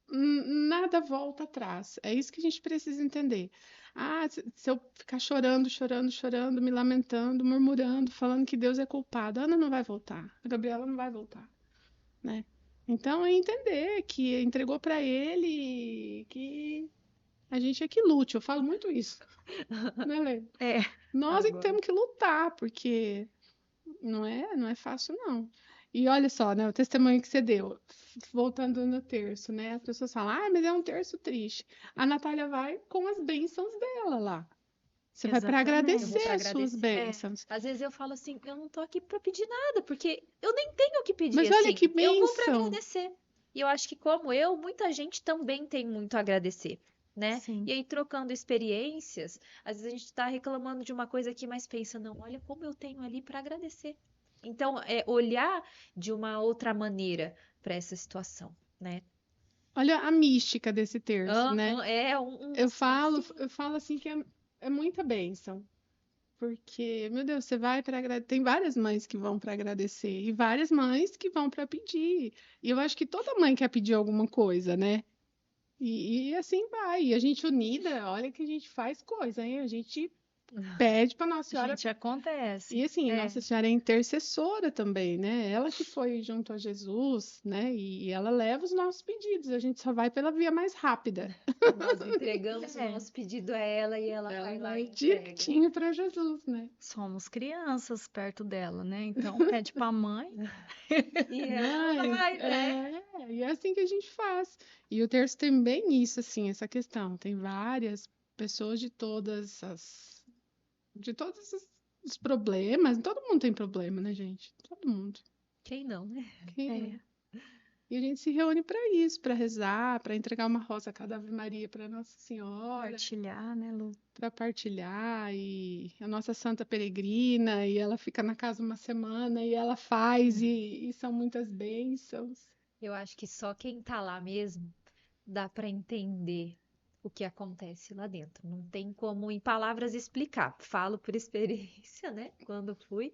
nada volta atrás. É isso que a gente precisa entender. Ah, se eu ficar chorando, chorando, chorando, me lamentando, murmurando, falando que Deus é culpado, a Ana não vai voltar, a Gabriela não vai voltar, né? Então é entender que entregou para Ele, que a gente é que lute. Eu falo muito isso, né, Lê? Nós é que Agora. temos que lutar, porque não é fácil, não. E olha só, né, o testemunho que você deu, voltando no terço, né? As pessoas falam, ah, mas é um terço triste. A Natália vai com as bênçãos dela lá. Você vai para exatamente. Eu vou agradecer pra as suas agradecer. bênçãos. Às vezes eu falo assim, eu não tô aqui pra pedir nada, porque eu nem tenho o que pedir Mas olha assim. que Eu vou pra bênção! agradecer. E eu acho que como eu, muita gente também tem muito a agradecer. né? Sim. E aí, trocando experiências, às vezes a gente está reclamando de uma coisa aqui, mas pensa, não, olha como eu tenho ali para agradecer. Então, é olhar de uma outra maneira para essa situação, né? Olha a mística desse terço, né? Aham, é um Eu espaço. falo assim que é muita bênção. Porque, meu Deus, você vai para agradecer. Tem várias mães que vão para agradecer e várias mães que vão para pedir. E eu acho que toda mãe quer pedir alguma coisa, né? E assim vai. E a gente unida, olha que a gente faz coisa, hein? A gente pede para Nossa Senhora. Gente, acontece. E assim, É. Nossa Senhora é intercessora também, né? Ela que foi junto a Jesus, né? E ela leva os nossos pedidos. A gente só vai pela via mais rápida. Nós entregamos o É. nosso pedido a ela e ela Ela vai lá vai e entrega. direitinho para Jesus, né? Somos crianças perto dela, né? Então pede pra mãe. E ela Mas, vai, né? e é assim que a gente faz. E o terço tem bem isso, assim, essa questão. Tem várias pessoas de todos os problemas. Todo mundo tem problema, né, gente? Todo mundo. Quem não, né? Quem não? É. E a gente se reúne para isso, para rezar, para entregar uma rosa a cada Ave Maria para Nossa Senhora, Partilhar, né, Lu? para partilhar. E a nossa Santa Peregrina, e ela fica na casa uma semana, e ela faz, e são muitas bênçãos. Eu acho que só quem tá lá mesmo dá para entender o que acontece lá dentro. Não tem como em palavras explicar. Falo por experiência, né? Quando fui,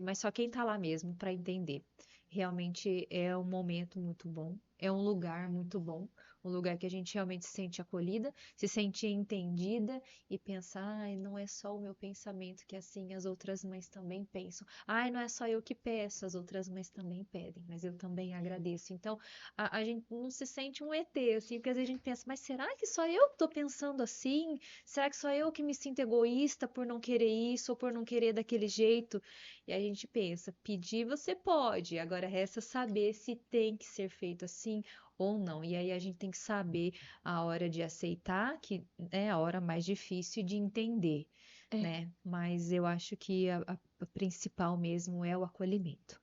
mas só quem tá lá mesmo para entender. Realmente é um momento muito bom, é um lugar muito bom, um lugar que a gente realmente se sente acolhida, se sente entendida e pensa, ai, não é só o meu pensamento que assim as outras mães também pensam. Ai, não é só eu que peço, as outras mães também pedem, mas eu também agradeço. Então, a gente não se sente um ET, assim, porque às vezes a gente pensa, mas será que só eu que tô pensando assim? Será que só eu que me sinto egoísta por não querer isso ou por não querer daquele jeito? E a gente pensa, pedir você pode, agora resta saber se tem que ser feito assim ou não. E aí a gente tem que saber a hora de aceitar, que é a hora mais difícil de entender, É. né? Mas eu acho que a principal mesmo é o acolhimento.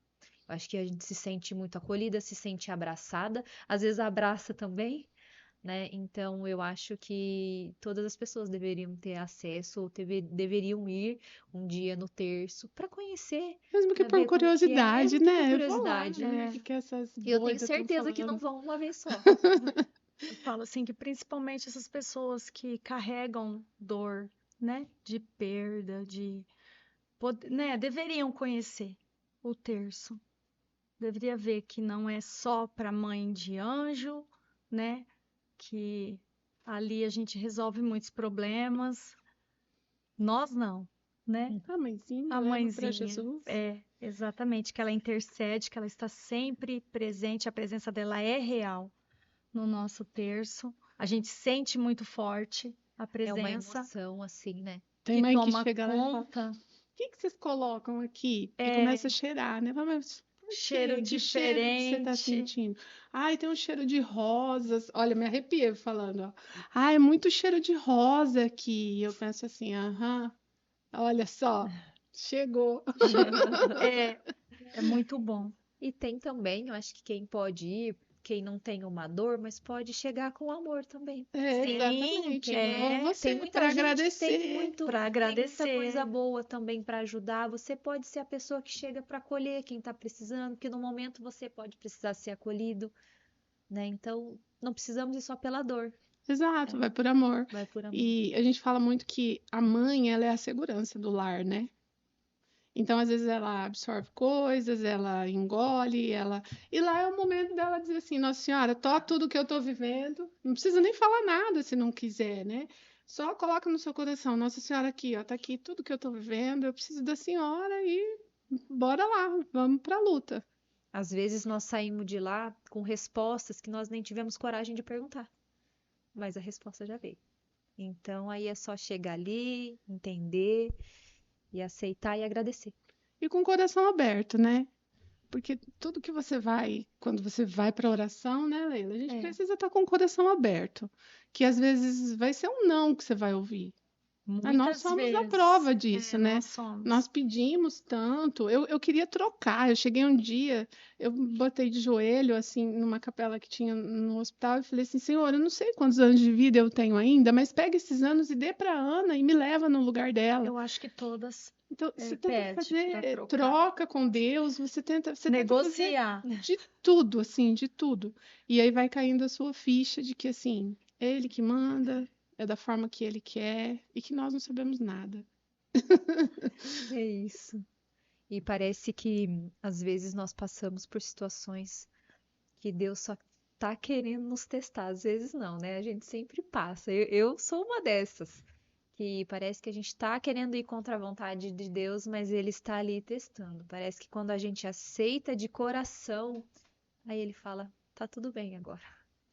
Eu acho que a gente se sente muito acolhida, se sente abraçada, às vezes abraça também, né? Então eu acho que todas as pessoas deveriam ter acesso ou deveriam ir um dia no terço para conhecer, Mesmo que para por ver como que é, curiosidade, mesmo que por né? Eu vou lá, curiosidade. né? O que essas E eu tenho doidas estão certeza que não falando. vão uma vez só. Eu falo assim que principalmente essas pessoas que carregam dor, né, de perda, né, deveriam conhecer o terço. Deveria ver que não é só para mãe de anjo, né, que ali a gente resolve muitos problemas. Nós não, né? A mãezinha A leva para mãezinha, Jesus. exatamente, que ela intercede, que ela está sempre presente, a presença dela é real no nosso terço. A gente sente muito forte a É uma presença emoção assim, né? Tem que mãe que toma chega lá e fala: conta, o que vocês colocam aqui? E começa a cheirar, né? Fala, mas por cheiro quê? Que cheiro que você está diferente. sentindo? Ai, tem um cheiro de rosas. Olha, me arrepiei falando, ó. Ai, muito cheiro de rosa aqui. E eu penso assim, aham, olha só, chegou. É muito bom. E tem também, eu acho que quem pode ir, quem não tem uma dor, mas pode chegar com amor também. É, Sim, exatamente. Quem não Igual tem você, muita para gente que agradecer. para tem muita agradecer. coisa boa também para ajudar. Você pode ser a pessoa que chega para acolher quem está precisando, porque no momento você pode precisar ser acolhido, né? Então, não precisamos ir só pela dor, Exato, vai por amor. vai por amor. E a gente fala muito que a mãe, ela é a segurança do lar, né? Então, às vezes, ela absorve coisas, ela engole, e lá é o momento dela dizer assim, Nossa Senhora, tudo que eu estou vivendo, não precisa nem falar nada se não quiser, né? Só coloca no seu coração, Nossa Senhora aqui, ó, tá aqui tudo que eu estou vivendo, eu preciso da Senhora e bora lá, vamos pra luta. Às vezes nós saímos de lá com respostas que nós nem tivemos coragem de perguntar, mas a resposta já veio. Então, aí é só chegar ali, entender e aceitar e agradecer. E com o coração aberto, né? Porque tudo que você vai, quando você vai para oração, né, Leila? A gente precisa estar com o coração aberto. Que às vezes vai ser um não que você vai ouvir. Nós Muitas somos a vezes. prova disso, né? Nós somos. Nós pedimos tanto. Eu queria trocar. Eu cheguei um dia, eu botei de joelho, assim, numa capela que tinha no hospital e falei assim: Senhor, eu não sei quantos anos de vida eu tenho ainda, mas pega esses anos e dê para Ana e me leva no lugar dela. Eu acho que todas Então, você tenta pede para fazer trocar. troca com Deus, você tenta fazer Negociar. de tudo, assim, de tudo. E aí vai caindo a sua ficha de que, assim, é Ele que manda, é da forma que Ele quer e que nós não sabemos nada. É isso. E parece que às vezes nós passamos por situações que Deus só tá querendo nos testar. Às vezes não, né? A gente sempre passa. Eu sou uma dessas. Que parece que a gente tá querendo ir contra a vontade de Deus, mas Ele está ali testando. Parece que quando a gente aceita de coração, aí Ele fala: tá tudo bem agora.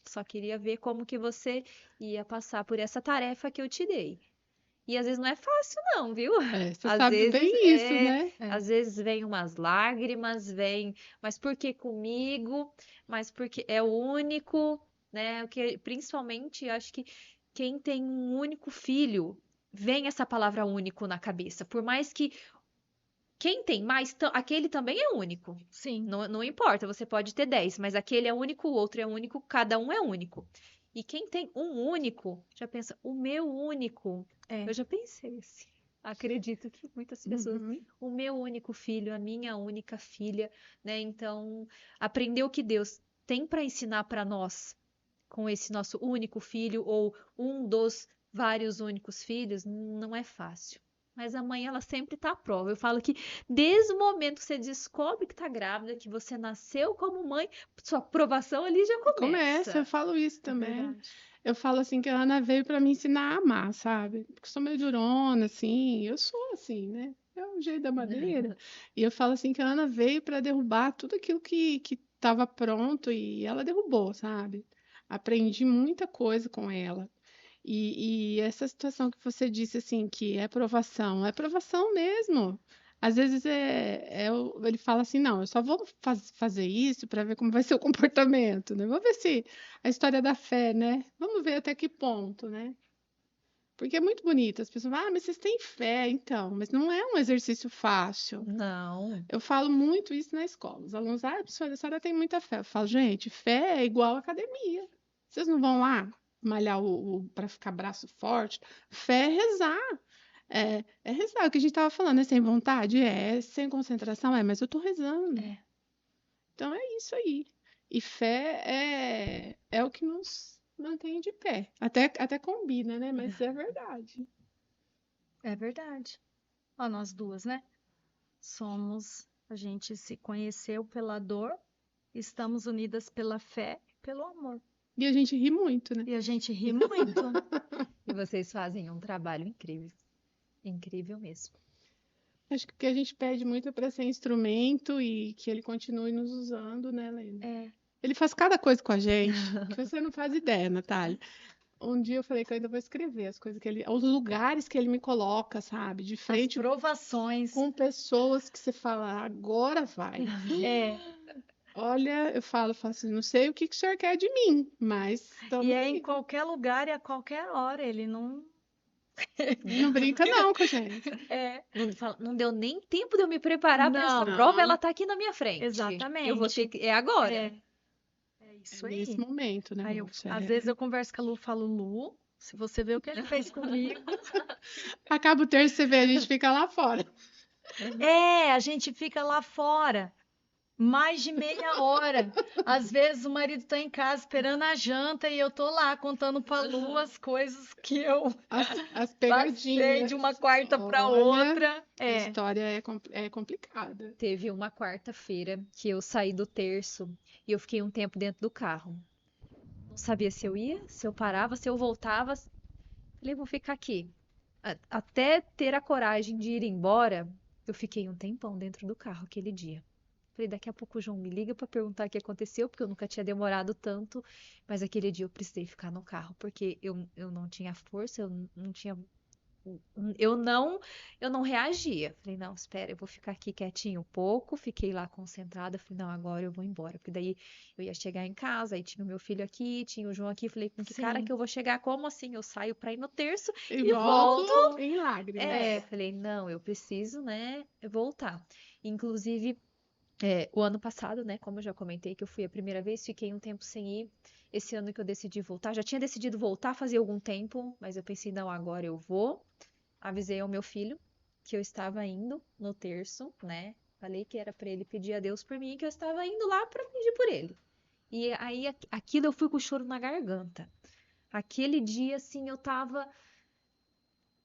Só queria ver como que você ia passar por essa tarefa que eu te dei. E às vezes não é fácil, não, viu? É, você Às sabe vezes bem isso, né? às vezes vem umas lágrimas, vem, mas por que comigo? Mas porque é o único, né? O que principalmente acho que quem tem um único filho, vem essa palavra único na cabeça. Por mais que quem tem mais, aquele também é único. Sim. Não importa, você pode ter 10, mas aquele é único, o outro é único, cada um é único. E quem tem um único, já pensa, o meu único. É. Eu já pensei assim. Acredito que muitas pessoas, Uhum. o meu único filho, a minha única filha, né? Então, aprender o que Deus tem para ensinar para nós com esse nosso único filho ou um dos vários únicos filhos, não é fácil. Mas a mãe, ela sempre tá à prova. Eu falo que desde o momento que você descobre que tá grávida, que você nasceu como mãe, sua aprovação ali já Começa, começa. eu falo isso É também. verdade. Eu falo assim que a Ana veio para me ensinar a amar, sabe? Porque eu sou meio durona, assim, eu sou assim, né? É o jeito da madeira. E eu falo assim que a Ana veio para derrubar tudo aquilo que estava pronto e ela derrubou, sabe? Aprendi muita coisa com ela. E essa situação que você disse, assim, que é provação mesmo. Às vezes ele fala assim, não, eu só vou fazer isso para ver como vai ser o comportamento, né? Vamos ver se a história da fé, né? Vamos ver até que ponto, né? Porque é muito bonito. As pessoas falam, mas vocês têm fé, então. Mas não é um exercício fácil. Não. Eu falo muito isso na escola. Os alunos, professora, a senhora tem muita fé. Eu falo, gente, fé é igual academia. Vocês não vão lá malhar para ficar braço forte? Fé é rezar. É rezar. O que a gente estava falando, é sem vontade? Sem concentração? Mas eu estou rezando. É. Então é isso aí. E fé é o que nos mantém de pé. Até combina, né? Mas é verdade. É verdade. Ó, nós duas, né? A gente se conheceu pela dor, estamos unidas pela fé e pelo amor. E a gente ri muito, né? E a gente ri muito. E vocês fazem um trabalho incrível. Incrível mesmo. Acho que o que a gente pede muito é para ser instrumento e que ele continue nos usando, né, Lena? É. Ele faz cada coisa com a gente que você não faz ideia, Natália. Um dia eu falei que eu ainda vou escrever as coisas os lugares que ele me coloca, sabe? De As frente provações. com pessoas que você fala, agora vai. É. Olha, eu falo assim, não sei o que o senhor quer de mim, mas E é aí. em qualquer lugar e a qualquer hora. Ele não. Não brinca não com a gente. É. Não deu nem tempo de eu me preparar para essa Não. prova, ela tá aqui na minha frente. Exatamente. Eu vou ter que. É agora. É isso É aí. nesse momento, né, Aí moça? às vezes eu converso com a Lu e falo, Lu, se você vê o que ele fez comigo. Acaba o terço, você vê, a gente fica lá fora. A gente fica lá fora mais de meia hora. Às vezes o marido tá em casa esperando a janta e eu tô lá contando pra Lu as coisas que eu As passei pegadinhas. de uma quarta pra Olha, outra. a história é complicada. Teve uma quarta-feira que eu saí do terço e eu fiquei um tempo dentro do carro. Não sabia se eu ia, se eu parava, se eu voltava. Falei, vou ficar aqui. Até ter a coragem de ir embora, eu fiquei um tempão dentro do carro aquele dia. Falei, daqui a pouco o João me liga para perguntar o que aconteceu, porque eu nunca tinha demorado tanto, mas aquele dia eu precisei ficar no carro, porque eu não tinha força, eu não tinha Eu não reagia. Falei, não, espera, eu vou ficar aqui quietinho um pouco. Fiquei lá concentrada. Falei, não, agora eu vou embora. Porque daí eu ia chegar em casa, aí tinha o meu filho aqui, tinha o João aqui. Falei, com que cara que Sim. eu vou chegar? Como assim? Eu saio pra ir no terço E e volto. volto em lágrimas. Falei, não, eu preciso, né, voltar. Inclusive, o ano passado, né, como eu já comentei que eu fui a primeira vez, fiquei um tempo sem ir. Esse ano que eu decidi voltar, já tinha decidido voltar fazia algum tempo, mas eu pensei, não, agora eu vou. Avisei ao meu filho que eu estava indo no terço, né? Falei que era para ele pedir a Deus por mim, que eu estava indo lá para pedir por ele. E aí aquilo eu fui com o choro na garganta. Aquele dia, assim, eu tava,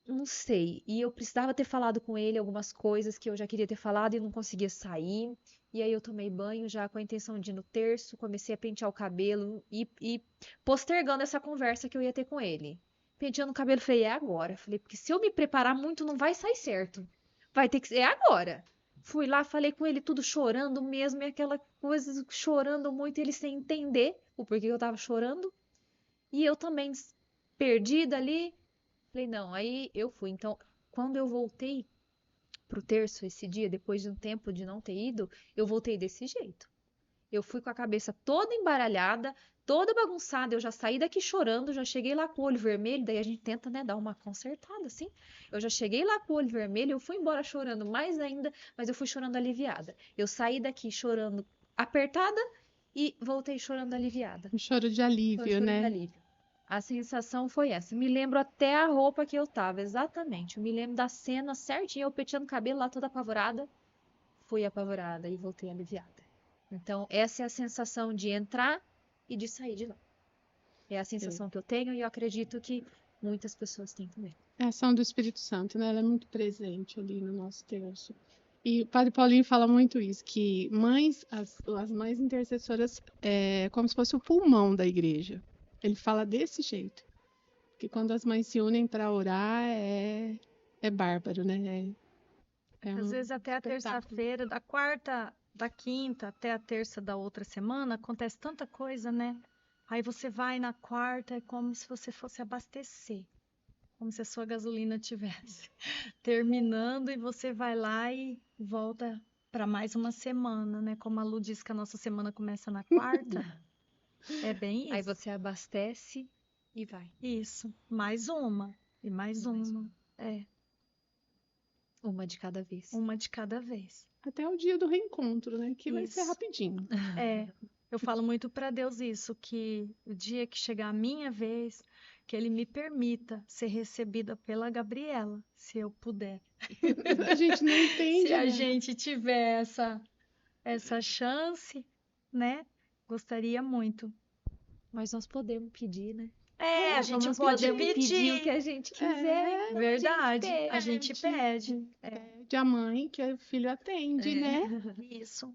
não sei, e eu precisava ter falado com ele algumas coisas que eu já queria ter falado e não conseguia sair. E aí eu tomei banho já com a intenção de ir no terço, comecei a pentear o cabelo e postergando essa conversa que eu ia ter com ele. Penteando o cabelo, falei, é agora. Falei, porque se eu me preparar muito, não vai sair certo. Vai ter que ser agora. Fui lá, falei com ele tudo chorando mesmo, e aquela coisa chorando muito, e ele sem entender o porquê que eu tava chorando. E eu também perdida ali. Falei, não, aí eu fui. Então, quando eu voltei pro terço esse dia, depois de um tempo de não ter ido, eu voltei desse jeito. Eu fui com a cabeça toda embaralhada, toda bagunçada. Eu já saí daqui chorando, já cheguei lá com o olho vermelho. Daí a gente tenta, né, dar uma consertada assim. Eu já cheguei lá com o olho vermelho, eu fui embora chorando mais ainda, mas eu fui chorando aliviada. Eu saí daqui chorando apertada e voltei chorando aliviada. Um choro de Foi um alívio, choro de né? alívio. A sensação foi essa. Me lembro até a roupa que eu tava, exatamente. Eu me lembro da cena certinho, eu penteando o cabelo lá toda apavorada. Fui apavorada e voltei aliviada. Então, essa é a sensação de entrar e de sair de lá. É a É. sensação que eu tenho e eu acredito que muitas pessoas têm também. É a ação do Espírito Santo, né? Ela é muito presente ali no nosso terço. E o Padre Paulinho fala muito isso, que as mães intercessoras é como se fosse o pulmão da igreja. Ele fala desse jeito, que quando as mães se unem para orar é bárbaro, né? É Às um vezes até a espetáculo. terça-feira, da quarta, da quinta até a terça da outra semana, acontece tanta coisa, né? Aí você vai na quarta, é como se você fosse abastecer, como se a sua gasolina tivesse terminando e você vai lá e volta para mais uma semana, né? Como a Lu disse que a nossa semana começa na quarta, é bem Aí isso. você abastece e vai. Isso, mais uma e mais E mais uma. É, uma de cada vez. uma de cada vez. Até o dia do reencontro, né? Que vai ser Isso. rapidinho. É, eu falo muito para Deus isso, que o dia que chegar a minha vez, que Ele me permita ser recebida pela Gabriela, se eu puder. A gente não Se entende, a né? gente tiver essa chance, né? Gostaria muito. Mas nós podemos pedir, né? É, a gente vamos pode Podemos pedir o que pedir. a gente quiser, então Verdade, a a gente gente pede. pede. É, Pede a mãe que o filho atende, né? isso.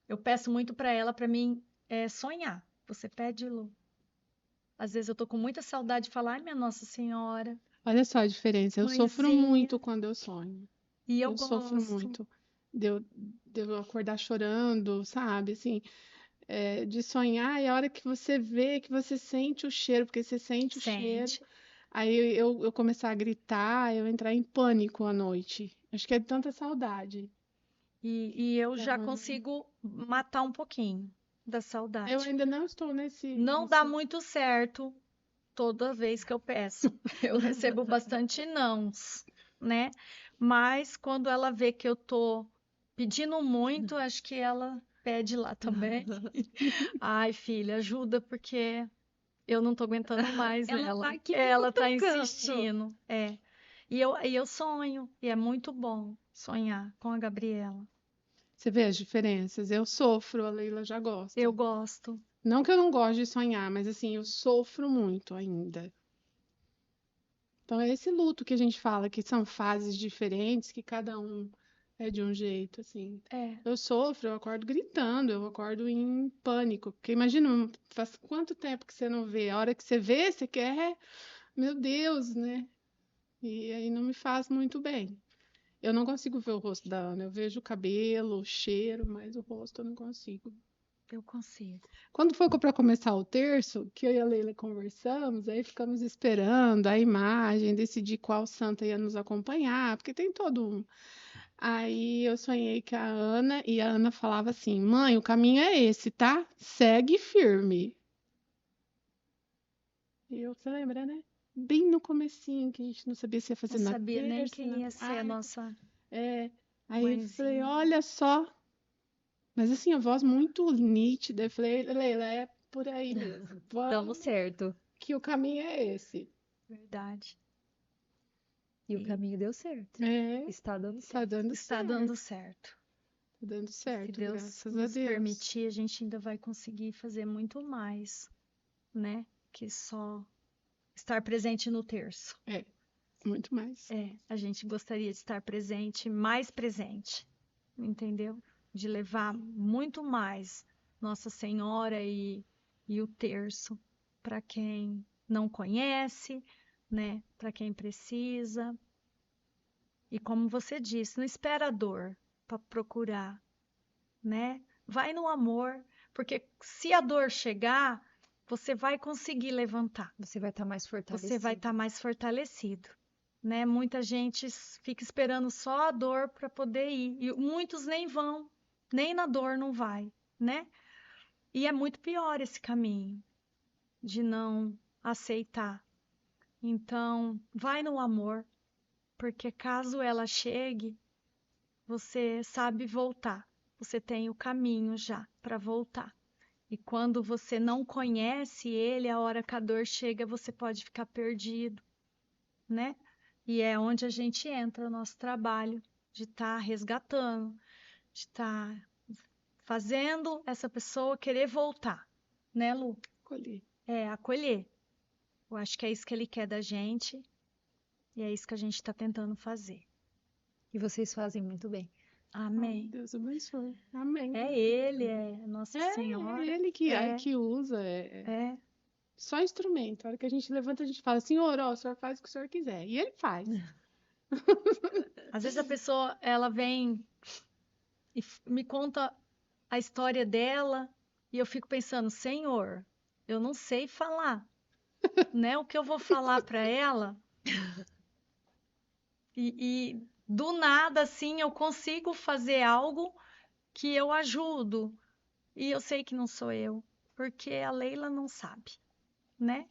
Eu peço muito para ela, para mim, sonhar. Você pede, Lu? Às vezes eu tô com muita saudade de falar, ai, minha Nossa Senhora, Olha só a diferença. Eu sofro mãezinha. muito quando eu sonho. E eu Eu sofro gosto. muito. De eu acordar chorando, sabe? Assim, de sonhar, e a hora que você vê, que você sente o cheiro, porque você sente o cheiro. Sente. Aí eu começar a gritar, eu entrar em pânico à noite. Acho que é de tanta saudade. E eu já Aham. consigo matar um pouquinho da Eu saudade. ainda não estou nesse, Não dá nesse... muito certo toda vez que eu peço. Eu recebo bastante nãos, né? Mas quando ela vê que eu tô pedindo muito, acho que ela pede lá também. Ai, filha, ajuda porque eu não tô aguentando mais Ela ela. tá aqui me Ela tá cutucando. insistindo. É. E eu sonho, e é muito bom sonhar com a Gabriela. Você vê as diferenças? Eu sofro, a Leila já Eu gosta. gosto. Não que eu não goste de sonhar, mas assim, eu sofro muito ainda. Então é esse luto que a gente fala, que são fases diferentes, que cada um é de um jeito, assim. É, Eu sofro, eu acordo gritando, eu acordo em pânico. Porque imagina, faz quanto tempo que você não vê? A hora que você vê, você quer, meu Deus, né? E aí não me faz muito bem. Eu não consigo ver o rosto da Ana. Eu vejo o cabelo, o cheiro, mas o rosto eu não consigo. Eu consigo. Quando foi para começar o terço, que eu e a Leila conversamos, aí ficamos esperando a imagem, decidir qual santa ia nos acompanhar, porque tem todo um. Aí eu sonhei com a Ana e a Ana falava assim: Mãe, o caminho é esse, tá? Segue firme. Você lembra, né? Bem no comecinho, que a gente não sabia se ia fazer Não na sabia nem terça, quem na ia ser a quarta. nossa É. Aí eu falei, mãezinha. olha só. Mas assim, a voz muito nítida. Eu falei, Leila, é por aí mesmo. Tamo Vamos, certo. que o caminho é esse. Verdade. E o E caminho deu certo. É, Está dando tá certo. dando está certo. dando certo. Tá dando Se certo, Deus graças a nos Deus. permitir, a gente ainda vai conseguir fazer muito mais, né? Que só estar presente no terço. É, muito mais. A gente gostaria de estar presente, mais presente, entendeu? De levar muito mais Nossa Senhora e o terço para quem não conhece, né? Para quem precisa. E como você disse, não espera a dor para procurar, né? Vai no amor, porque se a dor chegar, você vai conseguir levantar. Você vai estar mais Você vai fortalecido. estar mais fortalecido, né? Muita gente fica esperando só a dor para poder ir, e muitos nem vão, nem na dor não vai, né? E é muito pior esse caminho de não aceitar. Então, vai no amor, porque caso ela chegue, você sabe voltar. Você tem o caminho já para voltar. E quando você não conhece ele, a hora que a dor chega, você pode ficar perdido, né? E é onde a gente entra, o nosso trabalho de estar resgatando, de estar fazendo essa pessoa querer voltar, né, Lu? Colhi. Acolher. Eu acho que é isso que ele quer da gente e é isso que a gente está tentando fazer. E vocês fazem muito bem. Amém. Deus abençoe. Amém. É ele, é Nossa Senhora. É ele que usa. É. Só instrumento. A hora que a gente levanta, a gente fala, Senhor, ó, o senhor faz o que o senhor quiser. E ele faz. Às vezes a pessoa, ela vem e me conta a história dela e eu fico pensando, Senhor, eu não sei falar, né? O que eu vou falar para ela? E do nada, assim, eu consigo fazer algo que eu ajudo. E eu sei que não sou eu, porque a Leila não sabe, né?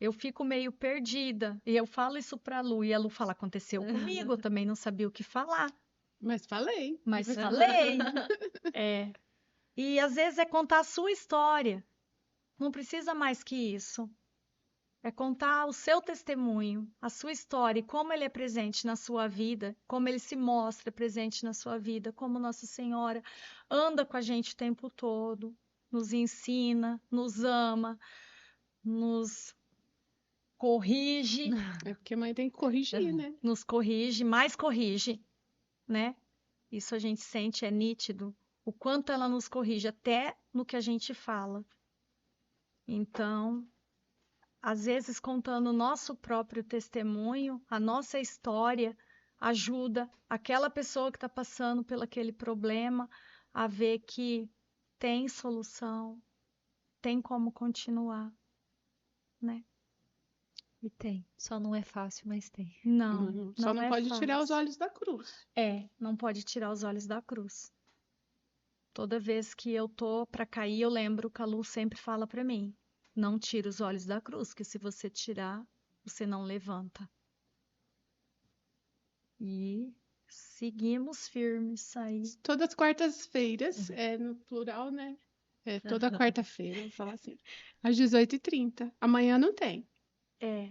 Eu fico meio perdida. E eu falo isso para a Lu, e a Lu fala, aconteceu comigo, eu também não sabia o que falar. Mas falei. Mas falei. E às vezes é contar a sua história. Não precisa mais que isso. É contar o seu testemunho, a sua história, e como ele é presente na sua vida, como ele se mostra presente na sua vida, como Nossa Senhora anda com a gente o tempo todo, nos ensina, nos ama, nos corrige, É porque a mãe tem que corrigir, né? nos corrige, mais corrige, né? Isso a gente sente, é nítido, o quanto ela nos corrige, até no que a gente fala. Então, às vezes, contando o nosso próprio testemunho, a nossa história, ajuda aquela pessoa que está passando por aquele problema a ver que tem solução, tem como continuar, né? E tem. Só não é fácil, mas tem. Não, Só não não é pode tirar os fácil. olhos da cruz. Não pode tirar os olhos da cruz. Toda vez que eu tô para cair, eu lembro que a Lu sempre fala para mim: não tira os olhos da cruz, que se você tirar, você não levanta. E seguimos firmes aí. Todas as quartas-feiras, no plural, né? Toda quarta-feira, vou falar assim, às 18h30. Amanhã não tem.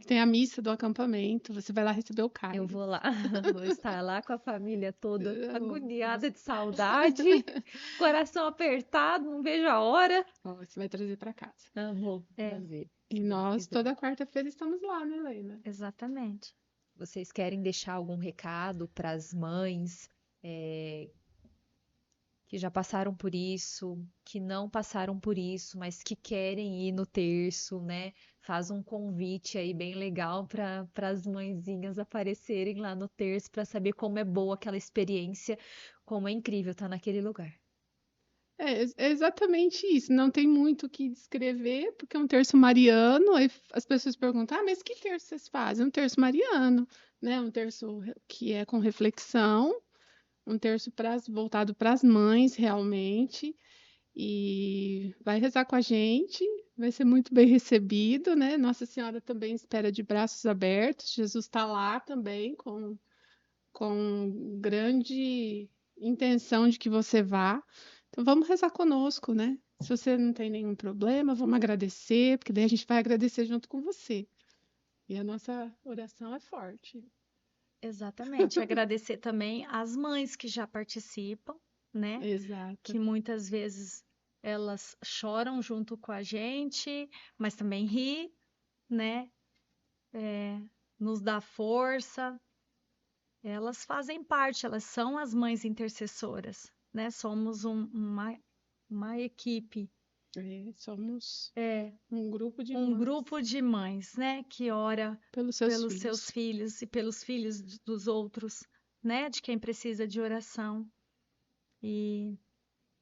Tem a missa do acampamento, você vai lá receber o Caio. Eu vou lá, vou estar lá com a família toda agoniada de saudade, coração apertado, não vejo a hora. Você vai trazer para casa. Vou trazer. E nós, toda quarta-feira, estamos lá, né, Leila? Exatamente. Vocês querem deixar algum recado para as mães que já passaram por isso, que não passaram por isso, mas que querem ir no terço, né? Faz um convite aí bem legal para as mãezinhas aparecerem lá no terço para saber como é boa aquela experiência, como é incrível estar naquele lugar. É exatamente isso. Não tem muito o que descrever, porque é um terço mariano. Aí as pessoas perguntam: mas que terço vocês fazem? Um terço mariano, né? Um terço que é com reflexão, um terço voltado para as mães, realmente. E vai rezar com a gente, vai ser muito bem recebido, né? Nossa Senhora também espera de braços abertos. Jesus está lá também com grande intenção de que você vá. Então vamos rezar conosco, né? Se você não tem nenhum problema, vamos agradecer, porque daí a gente vai agradecer junto com você. E a nossa oração é forte. Exatamente. Agradecer também às mães que já participam, né? Exato. Que muitas vezes elas choram junto com a gente, mas também ri, né? Nos dá força. Elas fazem parte, elas são as mães intercessoras, né? Somos uma equipe, Somos um grupo de um mães grupo de mães, né? Que ora pelos pelos filhos. seus filhos e pelos filhos dos outros, né? De quem precisa de oração. E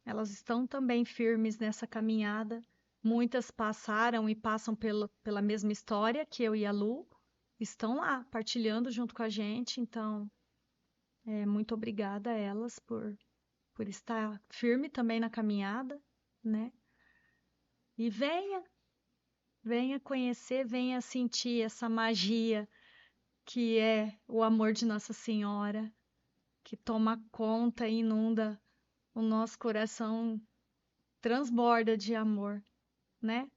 elas estão também firmes nessa caminhada. Muitas passaram e passam pela mesma história que eu e a Lu. Estão lá, partilhando junto com a gente. Então, muito obrigada a elas por estar firme também na caminhada, né? E venha conhecer, venha sentir essa magia que é o amor de Nossa Senhora, que toma conta e inunda o nosso coração, transborda de amor, né?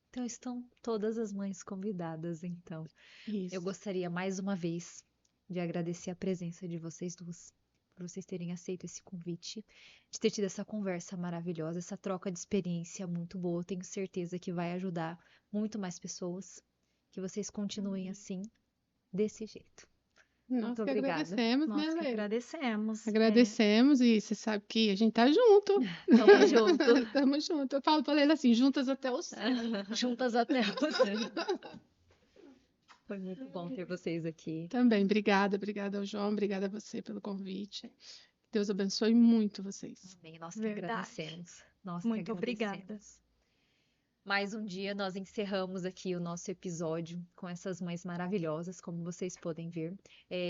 Então estão todas as mães convidadas, então. Isso. Eu gostaria mais uma vez de agradecer a presença de vocês duas, por vocês terem aceito esse convite, de ter tido essa conversa maravilhosa, essa troca de experiência muito boa. Eu tenho certeza que vai ajudar muito mais pessoas, que vocês continuem assim, desse jeito. Nós Muito que obrigada. agradecemos, Nós né, que Lê? agradecemos. Agradecemos e você sabe que a gente tá junto. Tamo junto. Tamo junto. Eu falo pra Leila assim, juntas até o céu. Juntas até o céu. Foi muito bom ter vocês aqui. Também, obrigada ao João, obrigada a você pelo convite. Deus abençoe muito vocês. Amém. Nós que Verdade. agradecemos. Nós que Muito obrigada. agradecemos. Mais um dia nós encerramos aqui o nosso episódio com essas mães maravilhosas, como vocês podem ver.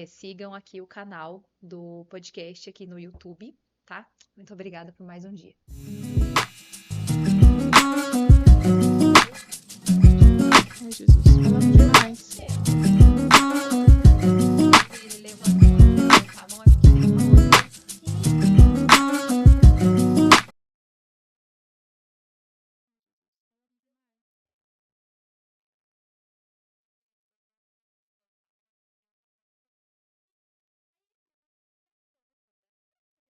Sigam aqui o canal do podcast aqui no YouTube, tá? Muito obrigada por mais um dia. Ai, Jesus.